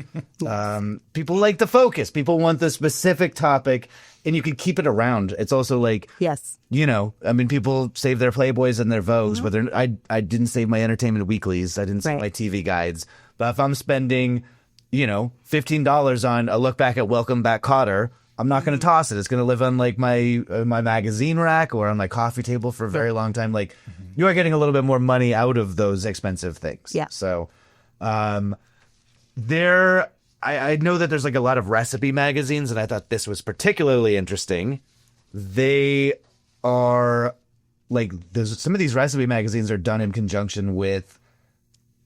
people like the focus. People want the specific topic, and you can keep it around. It's also like, yes, people save their Playboys and their Vogues, but I didn't save my entertainment weeklies. I didn't save my TV guides. But if I'm spending, $15 on a look back at Welcome Back, Kotter, I'm not going to toss it. It's going to live on like my magazine rack or on my coffee table for a very long time. Like you are getting a little bit more money out of those expensive things. Yeah. So. I know that there's like a lot of recipe magazines, and I thought this was particularly interesting. They are like, some of these recipe magazines are done in conjunction with,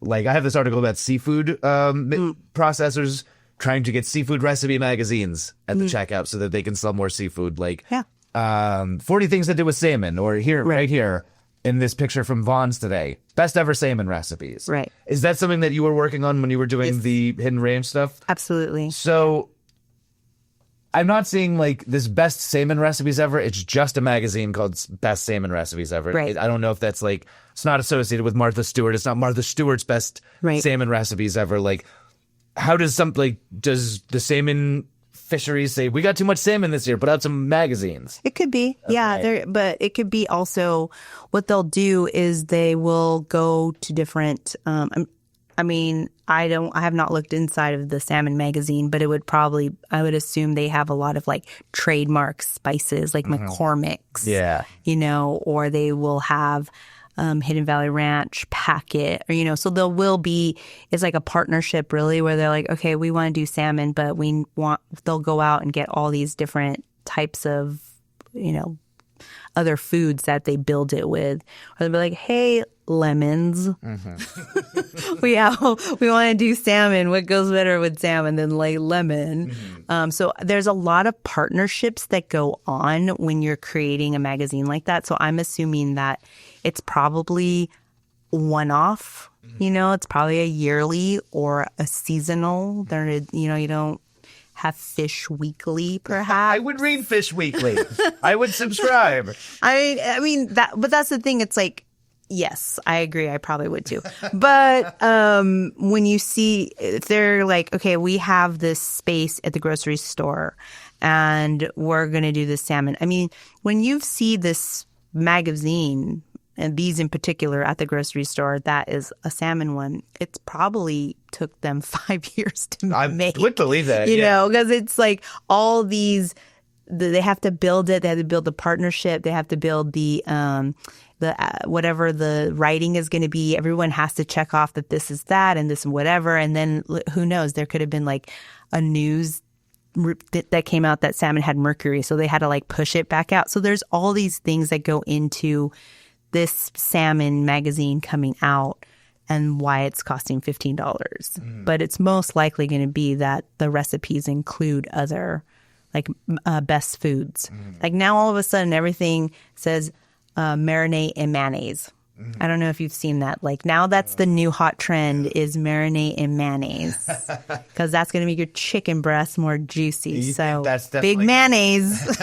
like, I have this article about seafood processors trying to get seafood recipe magazines at the checkout so that they can sell more seafood. Like, 40 things to do with salmon, or right here. In this picture from Vaughn's today, best ever salmon recipes. Right. Is that something that you were working on when you were doing the Hidden Range stuff? Absolutely. So I'm not seeing like this best salmon recipes ever. It's just a magazine called Best Salmon Recipes Ever. Right. I don't know if that's like, it's not associated with Martha Stewart. It's not Martha Stewart's best salmon recipes ever. Like, how does does the salmon fisheries say, we got too much salmon this year, put out some magazines? It could be. Okay. Yeah. But it could be also what they'll do is they will go to different, I have not looked inside of the salmon magazine, but I would assume they have a lot of like trademark spices like McCormick's, or they will have Hidden Valley Ranch packet, or so it's like a partnership really, where they're like, okay, we want to do salmon, but they'll go out and get all these different types of other foods that they build it with, or they'll be like, hey, lemons, we want to do salmon. What goes better with salmon than like lemon? So there's a lot of partnerships that go on when you're creating a magazine like that. So I'm assuming that it's probably one-off. It's probably a yearly or a seasonal. You don't have Fish Weekly, perhaps. I would read Fish Weekly. I would subscribe. But that's the thing. It's like, yes, I agree. I probably would too. But when you see, if they're like, okay, we have this space at the grocery store and we're going to do this salmon. When you see this magazine, and these in particular at the grocery store, that is a salmon one, it's probably took them 5 years to make. I would believe that. Because it's like all these, they have to build it. They have to build the partnership. They have to build the the whatever the writing is going to be. Everyone has to check off that this is that and this and whatever. And then who knows? There could have been like a news that came out that salmon had mercury, so they had to like push it back out. So there's all these things that go into this salmon magazine coming out and why it's costing $15. But it's most likely going to be that the recipes include other like best foods. Like now all of a sudden everything says marinade and mayonnaise. I don't know if you've seen that. Like now that's the new hot trend is marinade and mayonnaise because that's going to make your chicken breast more juicy. You So think that's big definitely- mayonnaise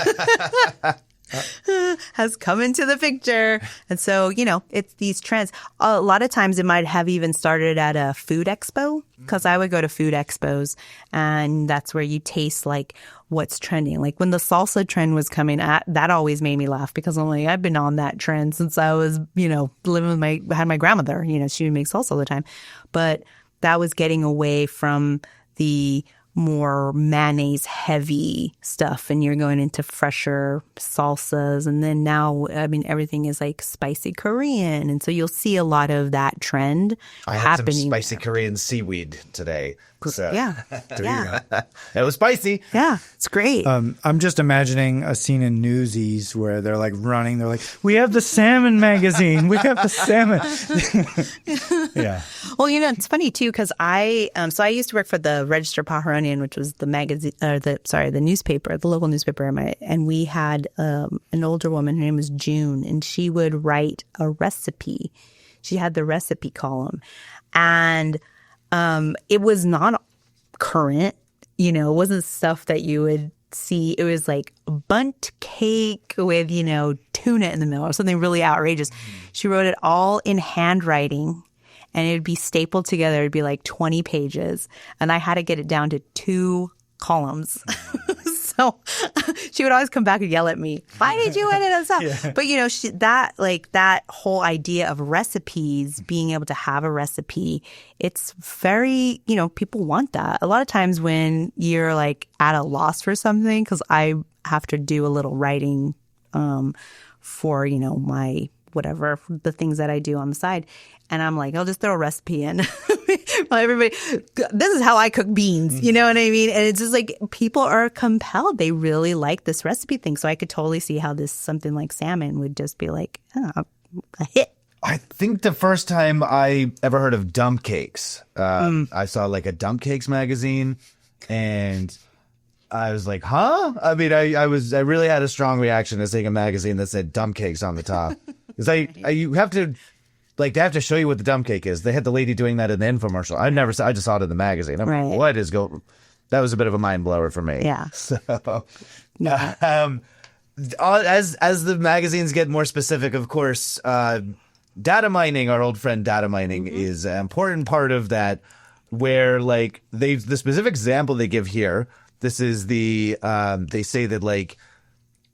has come into the picture. And so, you know, it's these trends. A lot of times it might have even started at a food expo because I would go to food expos and that's where you taste like what's trending. Like when the salsa trend was coming, that always made me laugh because I'm like, I've been on that trend since I was, you know, living with had my grandmother, you know, she would make salsa all the time. But that was getting away from the more mayonnaise heavy stuff and you're going into fresher salsas. And then now, I mean, everything is like spicy Korean. And so you'll see a lot of that trend I had happening. some spicy Korean seaweed today. So Yeah. Yeah. it was spicy. Yeah. It's great. I'm just imagining a scene in Newsies where they're like running. They're like, "We have the salmon magazine. We have the salmon." Yeah. Well, you know, it's funny too because I used to work for the Register Pajaronian, which was the magazine, the newspaper, the local newspaper, and we had an older woman. Her name was June, and she would write a recipe. She had the recipe column, and it was not current. You know, it wasn't stuff that you would see. It was like a bundt cake with, you know, tuna in the middle or something really outrageous. She wrote it all in handwriting. And it would be stapled together. It'd be like 20 pages. And I had to get it down to 2 columns. So she would always come back and yell at me, "Why did you edit us out?" Yeah. But, you know, that whole idea of recipes, being able to have a recipe, it's very, you know, people want that. A lot of times when you're like at a loss for something, because I have to do a little writing for, you know, my whatever, the things that I do on the side. And I'm like, I'll just throw a recipe in. Well, everybody, this is how I cook beans. You know what I mean? And it's just like people are compelled. They really like this recipe thing. So I could totally see how something like salmon would just be like a hit. I think the first time I ever heard of dump cakes, I saw like a dump cakes magazine and I was like, huh? I mean, I really had a strong reaction to seeing a magazine that said dump cakes on the top. Because you have to, like, they have to show you what the dump cake is. They had the lady doing that in the infomercial. I just saw it in the magazine. I'm Right. like, what is going? That was a bit of a mind blower for me. Yeah. So, as the magazines get more specific, of course, data mining, our old friend data mining, is an important part of that. Where like the specific example they give here, this is they say that like.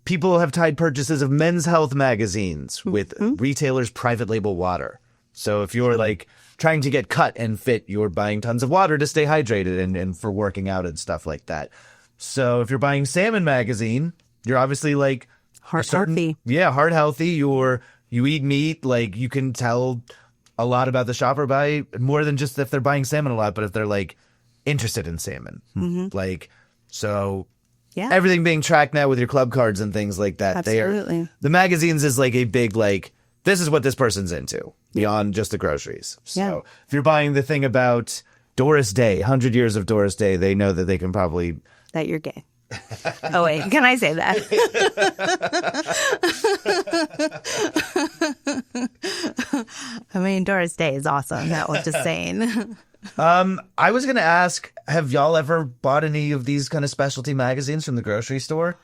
People have tied purchases of Men's Health magazines with retailers' private label water. So if you're like trying to get cut and fit, you're buying tons of water to stay hydrated and for working out and stuff like that. So if you're buying Salmon magazine, you're obviously like Healthy. Yeah, heart healthy. You eat meat. Like you can tell a lot about the shopper by more than just if they're buying salmon a lot, but if they're like interested in salmon, like so. Yeah. Everything being tracked now with your club cards and things like that. Absolutely. The magazines is like a big, like, this is what this person's into beyond just the groceries. So if you're buying the thing about Doris Day, 100 years of Doris Day, they know that they can probably... That you're gay. Oh, wait. Can I say that? I mean, Doris Day is awesome. That was just saying. I was going to ask, have y'all ever bought any of these kind of specialty magazines from the grocery store?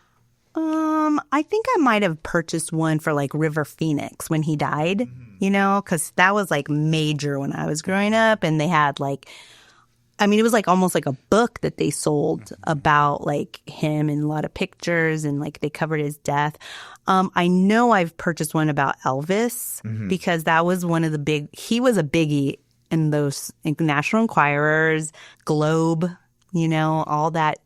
I think I might have purchased one for like River Phoenix when he died, you know, because that was like major when I was growing up. And they had like, I mean, it was like almost like a book that they sold about like him and a lot of pictures and like they covered his death. I know I've purchased one about Elvis because that was one of the he was a biggie in those National Enquirers, Globe, you know, all that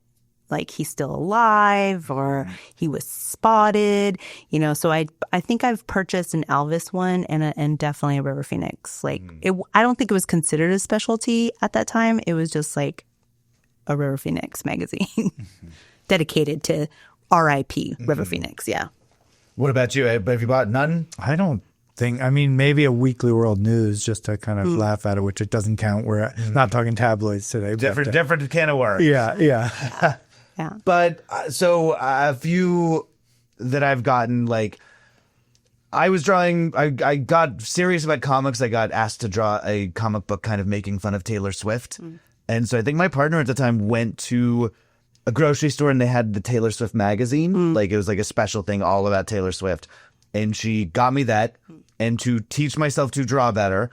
like he's still alive or he was spotted, so I think I've purchased an Elvis one and definitely a River Phoenix. Like I don't think it was considered a specialty at that time. It was just like a River Phoenix magazine dedicated to R.I.P. River Phoenix. Yeah. What about you? Have you bought none? I don't think. I mean, maybe a Weekly World News just to kind of laugh at it, which it doesn't count. We're not talking tabloids today. Different can of worms. Yeah. Yeah. But so a few that I've gotten, like I was drawing, I got serious about comics. I got asked to draw a comic book kind of making fun of Taylor Swift. And so I think my partner at the time went to a grocery store and they had the Taylor Swift magazine. Like it was like a special thing all about Taylor Swift. And she got me that. And to teach myself to draw better,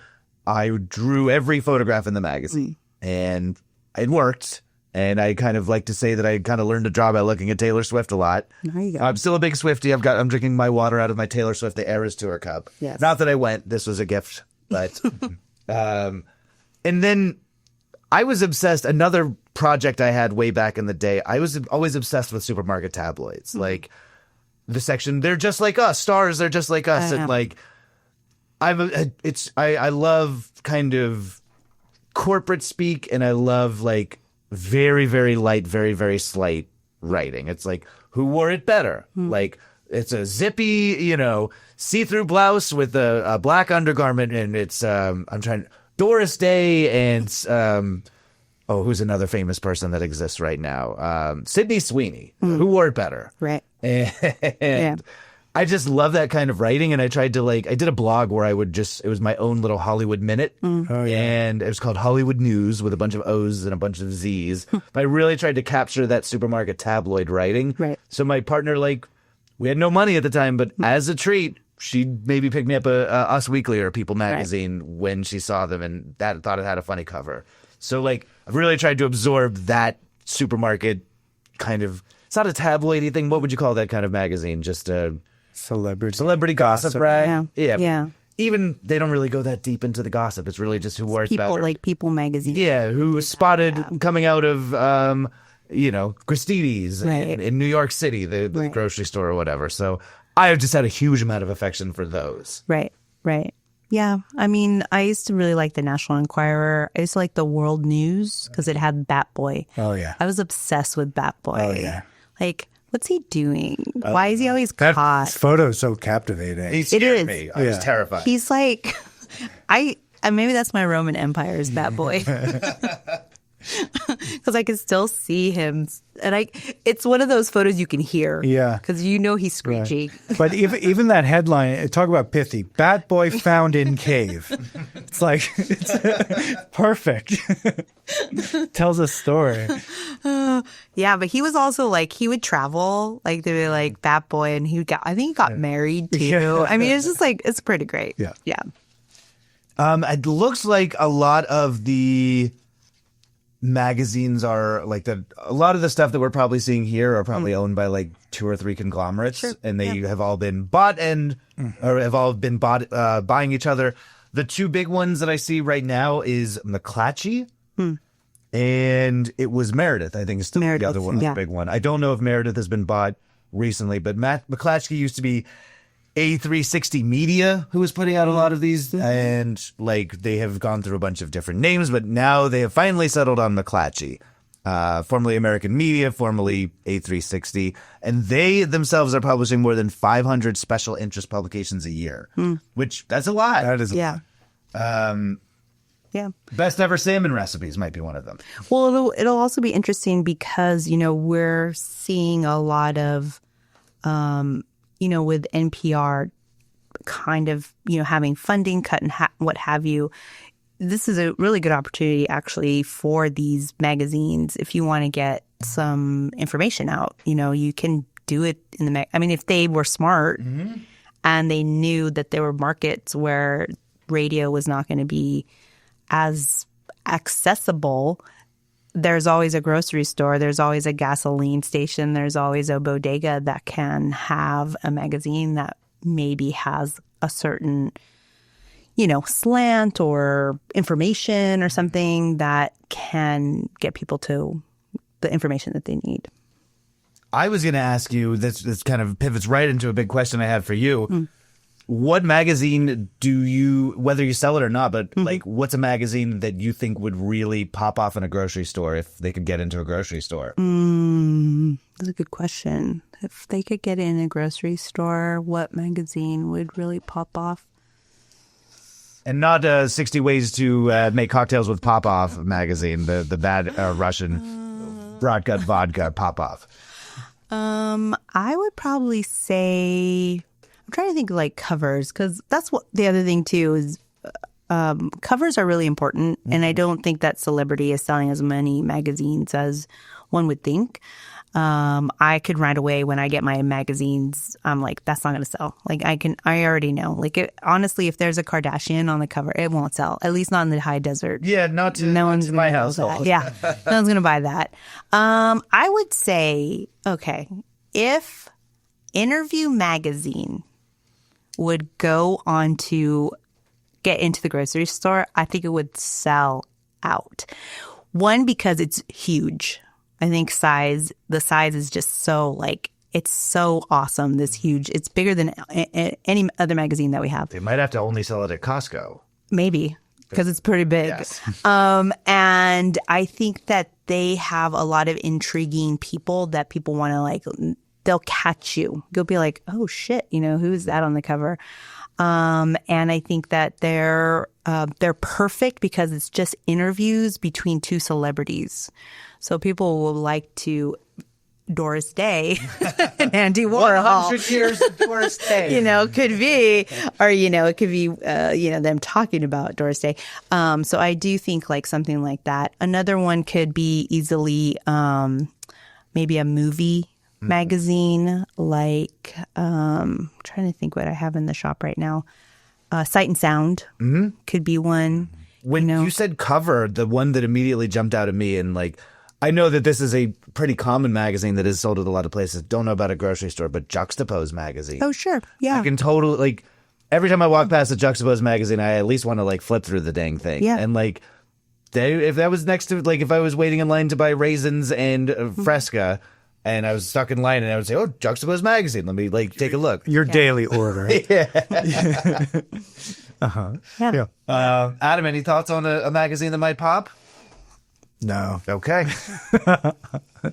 I drew every photograph in the magazine. And it worked. And I kind of like to say that I kind of learned to draw by looking at Taylor Swift a lot. There you go. I'm still a big Swiftie. I'm drinking my water out of my Taylor Swift The Eras Tour cup. Yes. Not that I went. This was a gift. But and then I was obsessed. Another project I had way back in the day, I was always obsessed with supermarket tabloids. Like the section, they're just like us. Stars, they're just like us. And like I love kind of corporate speak, and I love like very, very light, very, very slight writing. It's like, who wore it better? Like, it's a zippy, see-through blouse with a black undergarment, and it's Doris Day and who's another famous person that exists right now? Sydney Sweeney. Who wore it better? Right. And I just love that kind of writing, and I tried to I did a blog where I would it was my own little Hollywood minute, and it was called Hollywood News with a bunch of O's and a bunch of Z's. But I really tried to capture that supermarket tabloid writing. Right. So my partner, we had no money at the time, but as a treat, she'd maybe pick me up a Us Weekly or People magazine when she saw them, and thought it had a funny cover. So I've really tried to absorb that supermarket kind of. It's not a tabloidy thing. What would you call that kind of magazine? Just a celebrity gossip, right? Yeah. Even they don't really go that deep into the gossip. It's really just who wore it better. Like People magazine. Yeah, who was spotted coming out of Christie's in New York City, the grocery store or whatever. So I have just had a huge amount of affection for those. Right. Yeah. I mean, I used to really like the National Enquirer. I used to like the World News because it had Bat Boy. Oh, yeah. I was obsessed with Bat Boy. Oh, yeah. What's he doing? Why is he always that caught? That photo is so captivating. He scared me. I was terrified. He's like, maybe that's my Roman Empire's Bat Boy. Because I can still see him, and it's one of those photos you can hear. Yeah, because he's screechy. Right. But even that headline, talk about pithy. Bat Boy found in cave. It's perfect. Tells a story. Yeah, but he was also he would travel. They were Bat Boy, and I think he got married too. Yeah. I mean, it's just it's pretty great. Yeah. It looks like a lot of the magazines are a lot of the stuff that we're probably seeing here are probably owned by 2 or 3 conglomerates, and they have all been bought or have all been buying each other. The 2 big ones that I see right now is McClatchy, and it was Meredith. I think is still the other one, the big one. I don't know if Meredith has been bought recently, but McClatchy used to be A360 Media, who was putting out a lot of these, and they have gone through a bunch of different names, but now they have finally settled on McClatchy, formerly American Media, formerly A360, and they themselves are publishing more than 500 special interest publications a year, which that's a lot. That is a lot. Best ever salmon recipes might be one of them. Well, it'll also be interesting because we're seeing a lot of with NPR kind of, having funding cut and what have you, this is a really good opportunity actually for these magazines. If you want to get some information out, you can do it in the if they were smart and they knew that there were markets where radio was not going to be as accessible. There's always a grocery store. There's always a gasoline station. There's always a bodega that can have a magazine that maybe has a certain, slant or information or something that can get people to the information that they need. I was going to ask you, this kind of pivots right into a big question I had for you. What magazine do you, whether you sell it or not, but like, what's a magazine that you think would really pop off in a grocery store if they could get into a grocery store? That's a good question. If they could get in a grocery store, what magazine would really pop off? And not 60 Ways to Make Cocktails with Pop-Off magazine, the bad Russian broad-gut vodka pop-off. I would probably say, I'm trying to think of like covers, because that's what the other thing too is covers are really important. And I don't think that celebrity is selling as many magazines as one would think. I could right away when I get my magazines, I'm like, that's not going to sell. Like I already know. Like honestly, if there's a Kardashian on the cover, it won't sell. At least not in the high desert. Yeah, not to my household. Yeah, no one's going to buy that. I would say, okay, if Interview Magazine would go on to get into the grocery store, I think it would sell out. One, because it's huge. I think the size is just so like, it's so awesome. This huge, it's bigger than any other magazine that we have. They might have to only sell it at Costco. Maybe, because it's pretty big. Yes. And I think that they have a lot of intriguing people that people want to like, they'll catch you. You'll be like, oh shit, who's that on the cover? And I think that they're perfect because it's just interviews between two celebrities. So people will like to Doris Day and Andy Warhol. 100 years of Doris Day. Could be, or, it could be, them talking about Doris Day. So I do think like something like that. Another one could be easily maybe a movie magazine, like trying to think what I have in the shop right now. Sight and Sound could be one. When you said cover, the one that immediately jumped out at me, and like, I know that this is a pretty common magazine that is sold at a lot of places. Don't know about a grocery store, but Juxtapose magazine. Oh, sure. Yeah. I can totally, like, every time I walk past a Juxtapose magazine, I at least want to, like, flip through the dang thing. Yeah. And, like, if that was next to, like, if I was waiting in line to buy raisins and Fresca, and I was stuck in line, and I would say, oh, Juxtapose magazine. Let me, like, take a look. Your daily order. Yeah. Adam, any thoughts on a magazine that might pop? No. Okay.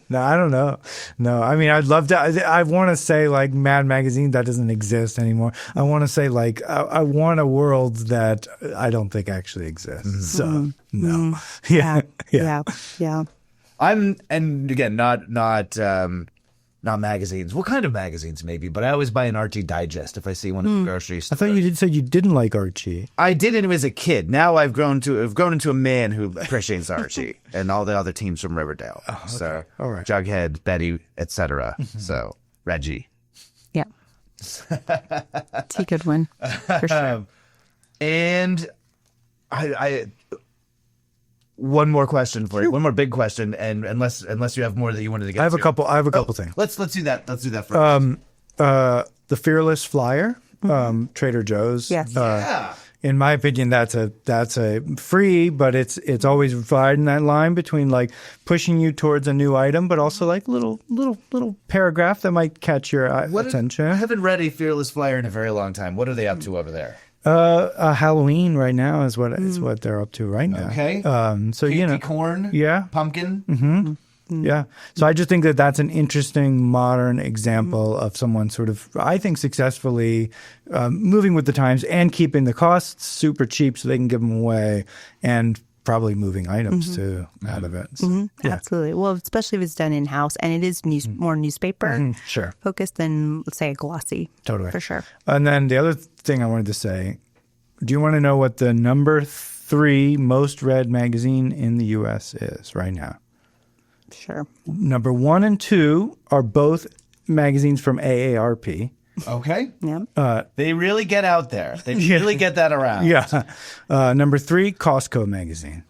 No, I don't know. No, I mean, I'd love to. I want to say like Mad Magazine that doesn't exist anymore. I want to say like I want a world that I don't think actually exists. So no. Yeah. I'm, and again, not magazines. What kind of magazines, maybe? But I always buy an Archie Digest if I see one at the grocery store. I thought you did say you didn't like Archie. I did it as a kid. Now I've grown into a man who appreciates Archie and all the other teams from Riverdale. Oh, okay. So all right. Jughead, Betty, etc. So Reggie. Yeah. It's a good one for sure. And I one more question for you. One more big question, and unless you have more that you wanted to get to. I have a couple things. Let's do that. Let's do that first. The Fearless Flyer, Trader Joe's. Yes. In my opinion, that's a free, but it's always riding that line between like pushing you towards a new item, but also like little paragraph that might catch your attention. I haven't read a Fearless Flyer in a very long time. What are they up to over there? Halloween right now is what they're up to right now. Okay. So Candy corn. Yeah. Pumpkin. Mm-hmm. Yeah. So I just think that that's an interesting modern example of someone sort of, I think, successfully moving with the times and keeping the costs super cheap so they can give them away, and probably moving items too out of it. So, yeah. Absolutely. Well, especially if it's done in house and it is more newspaper Sure. focused than, let's say, a glossy. Totally. For sure. And then the other thing I wanted to say, do you want to know what the number 3 most read magazine in the U.S. is right now? Sure. Number 1 and 2 are both magazines from AARP. Okay. Yeah. They really get out there. They really get that around. Yeah. Number 3, Costco magazine.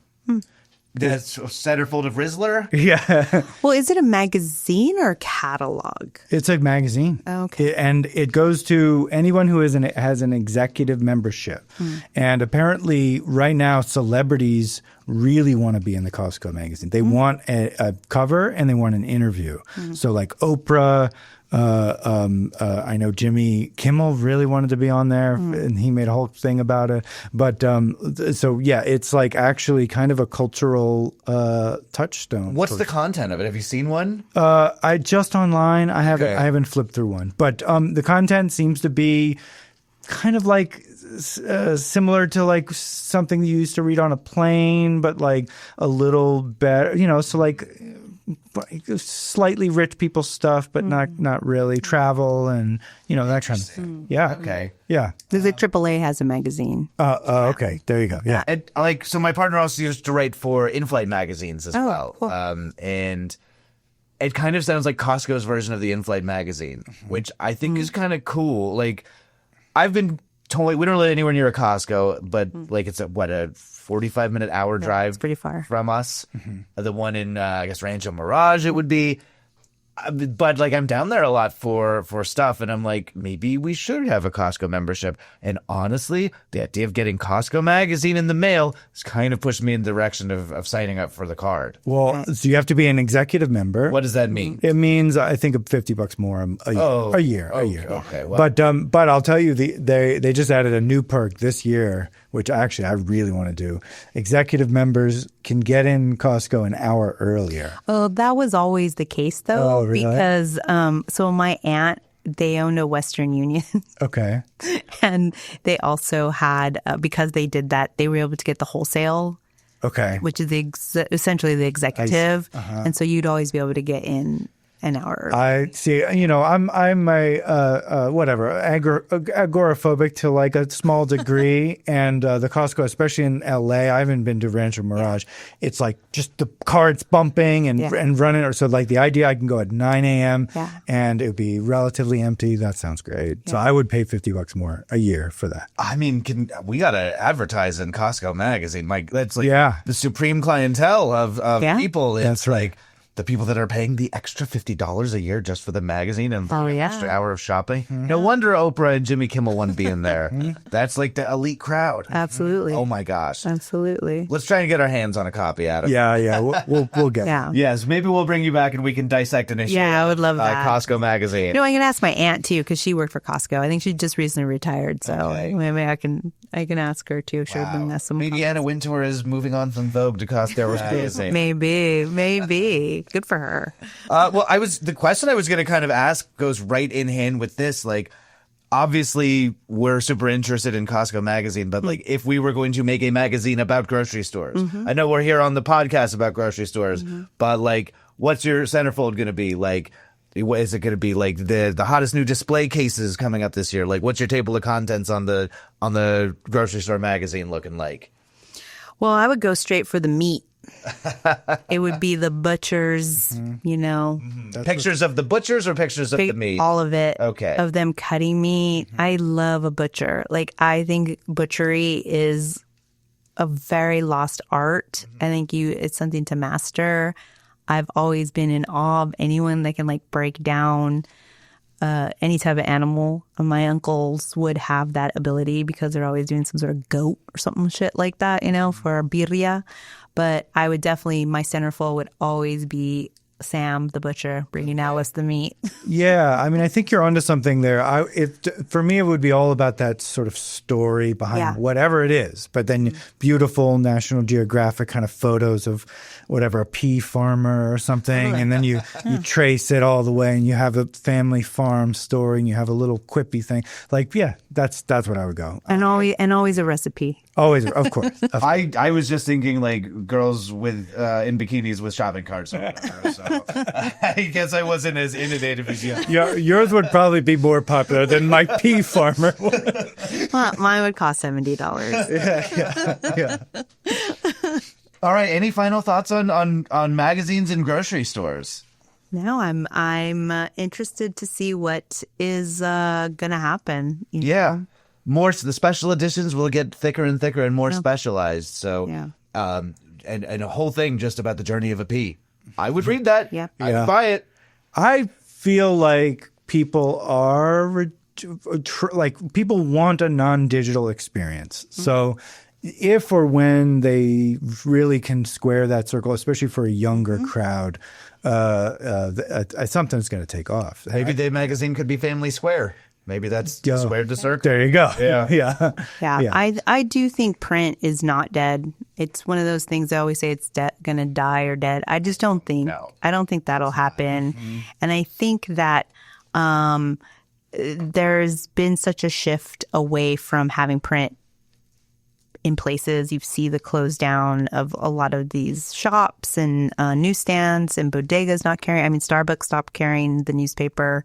That's a centerfold of Rizzler. Yeah. Well, is it a magazine or a catalog? It's a magazine. Okay. And it goes to anyone who has an executive membership. And apparently right now celebrities really want to be in the Costco magazine. They want a cover and they want an interview. So like Oprah, I know Jimmy Kimmel really wanted to be on there and he made a whole thing about it. But so yeah, it's like actually kind of a cultural touchstone. What's the content of it? Have you seen one? I just online. I haven't. Okay. I haven't flipped through one, but the content seems to be kind of like similar to like something you used to read on a plane, but like a little better. So like slightly rich people stuff, but not really travel and that kind of thing. Yeah. Okay. Yeah. There's a AAA has a magazine. Okay. There you go. Yeah. And so my partner also used to write for in-flight magazines as well. Cool. And it kind of sounds like Costco's version of the in-flight magazine, which I think is kind of cool. Like, I've been told we don't live anywhere near a Costco, but like it's a 45-minute hour drive. It's pretty far from us. The one in I guess Rancho Mirage it would be. But like I'm down there a lot for stuff, and I'm like, maybe we should have a Costco membership. And honestly, the idea of getting Costco magazine in the mail has kind of pushed me in the direction of signing up for the card. Well, so you have to be an executive member. What does that mean? It means I think $50 more a year. Okay. Well. But I'll tell you, they just added a new perk this year, which actually I really want to do. Executive members can get in Costco an hour earlier. Oh, that was always the case, though. Oh, really? Because so my aunt, they owned a Western Union. Okay. And they also had, because they did that, they were able to get the wholesale, Okay. which is essentially the executive. And so you'd always be able to get in an hour early. I see. I'm a whatever agoraphobic to like a small degree, and the Costco, especially in LA, I haven't been to Rancho Mirage. It's like just the carts bumping and running. Or so like the idea I can go at 9 a.m. and it would be relatively empty. That sounds great. So I would pay $50 more a year for that. I mean, we got to advertise in Costco magazine, Mike. That's like the supreme clientele of people. It's That's right. like the people that are paying the extra $50 a year just for the magazine and the extra hour of shopping. No wonder Oprah and Jimmy Kimmel want to be in there. That's like the elite crowd. Absolutely. Oh my gosh. Absolutely. Let's try and get our hands on a copy, Adam. Yeah. We'll get. Yeah. Yes, maybe we'll bring you back and we can dissect an issue. Yeah, I would love that. Costco magazine. I can ask my aunt too, because she worked for Costco. I think she just recently retired, so maybe I can ask her too. She'll bring us some. Maybe Anna Wintour is moving on from Vogue to Costco magazine. Maybe. Good for her. The question I was going to kind of ask goes right in hand with this. Like, obviously, we're super interested in Costco magazine, but like, if we were going to make a magazine about grocery stores, I know we're here on the podcast about grocery stores, but like, what's your centerfold going to be? Like, is it going to be like the hottest new display cases coming up this year? Like, what's your table of contents on the grocery store magazine looking like? Well, I would go straight for the meat. It would be the butchers, Pictures of the butchers or pictures of the meat? All of it. Okay. Of them cutting meat. I love a butcher. Like, I think butchery is a very lost art. I think it's something to master. I've always been in awe of anyone that can like break down any type of animal. My uncles would have that ability because they're always doing some sort of goat or something shit like that, for birria. But I would definitely, my centerfold would always be Sam the butcher bringing Alice the meat. Yeah, I mean, I think you're onto something there. For me, it would be all about that sort of story behind whatever it is. But then beautiful National Geographic kind of photos of whatever, a pea farmer or something, and then you trace it all the way, and you have a family farm story, and you have a little quippy thing. Like, yeah, that's what I would go. And always a recipe. Always, of course. I was just thinking like girls with in bikinis with shopping carts. Or whatever, so I guess I wasn't as innovative as you. Yours would probably be more popular than my pea farmer. Well, mine would cost $70. Yeah. All right. Any final thoughts on magazines and grocery stores? No, I'm interested to see what is gonna happen. Yeah. The special editions will get thicker and thicker and more specialized. So and a whole thing just about the journey of a pea. I would read that. Yeah. I'd buy it. I feel like people are people want a non-digital experience. So if or when they really can square that circle, especially for a younger crowd, something's going to take off. Maybe the magazine could be Family Square. Maybe that's squared the circle. There you go. Yeah. Yeah. I do think print is not dead. It's one of those things I always say it's going to die or dead. I just don't think. No. I don't think that'll happen. And I think that there's been such a shift away from having print in places. You see the close down of a lot of these shops and newsstands and bodegas not carrying. I mean, Starbucks stopped carrying the newspaper.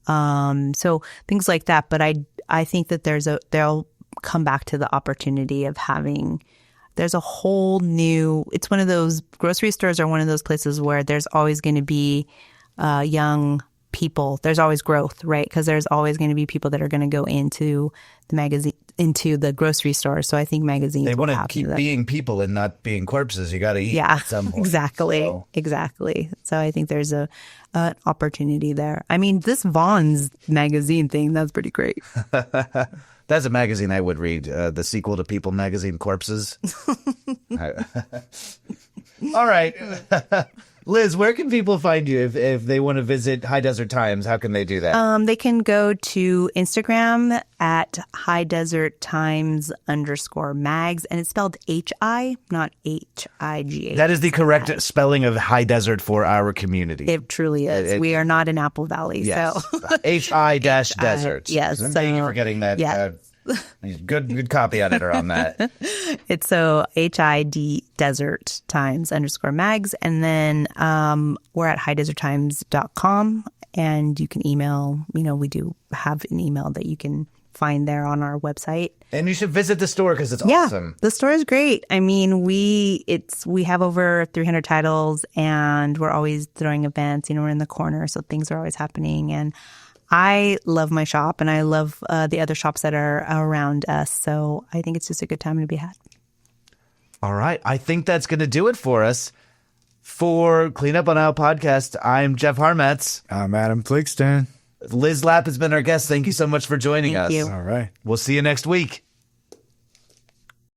So things like that. But I think that they'll come back to the opportunity of there's a whole new, it's one of those, grocery stores are one of those places where there's always going to be young people. There's always growth, right? Because there's always going to be people that are going to go into the magazine, into the grocery store. So I think magazines They want to will keep that. being people and not being corpses. You got to eat at some point. Exactly. So I think there's an opportunity there. I mean, this Vaughn's magazine thing, that's pretty great. That's a magazine I would read. The sequel to People magazine, Corpses. All right. Liz, where can people find you if they want to visit High Desert Times? How can they do that? They can go to Instagram at High Desert Times _mags, and it's spelled H-I, not H-I-G-H. That is the correct spelling of High Desert for our community. It truly is. We are not in Apple Valley. Yes. So H-I-desert. Yes. Thank you for getting that. Yeah. Good copy editor on that. It's so HID Desert Times _mags. And then we're at highdeserttimes.com, and you can email, we do have an email that you can find there on our website. And you should visit the store because it's awesome. The store is great. I mean, we have over 300 titles, and we're always throwing events. We're in the corner, so things are always happening. And I love my shop, and I love the other shops that are around us. So I think it's just a good time to be had. All right. I think that's going to do it for us. For Clean Up on Aisle Podcast, I'm Jeff Harmetz. I'm Adam Fligston. Liz Lapp has been our guest. Thank you so much for joining us. Thank you. All right. We'll see you next week.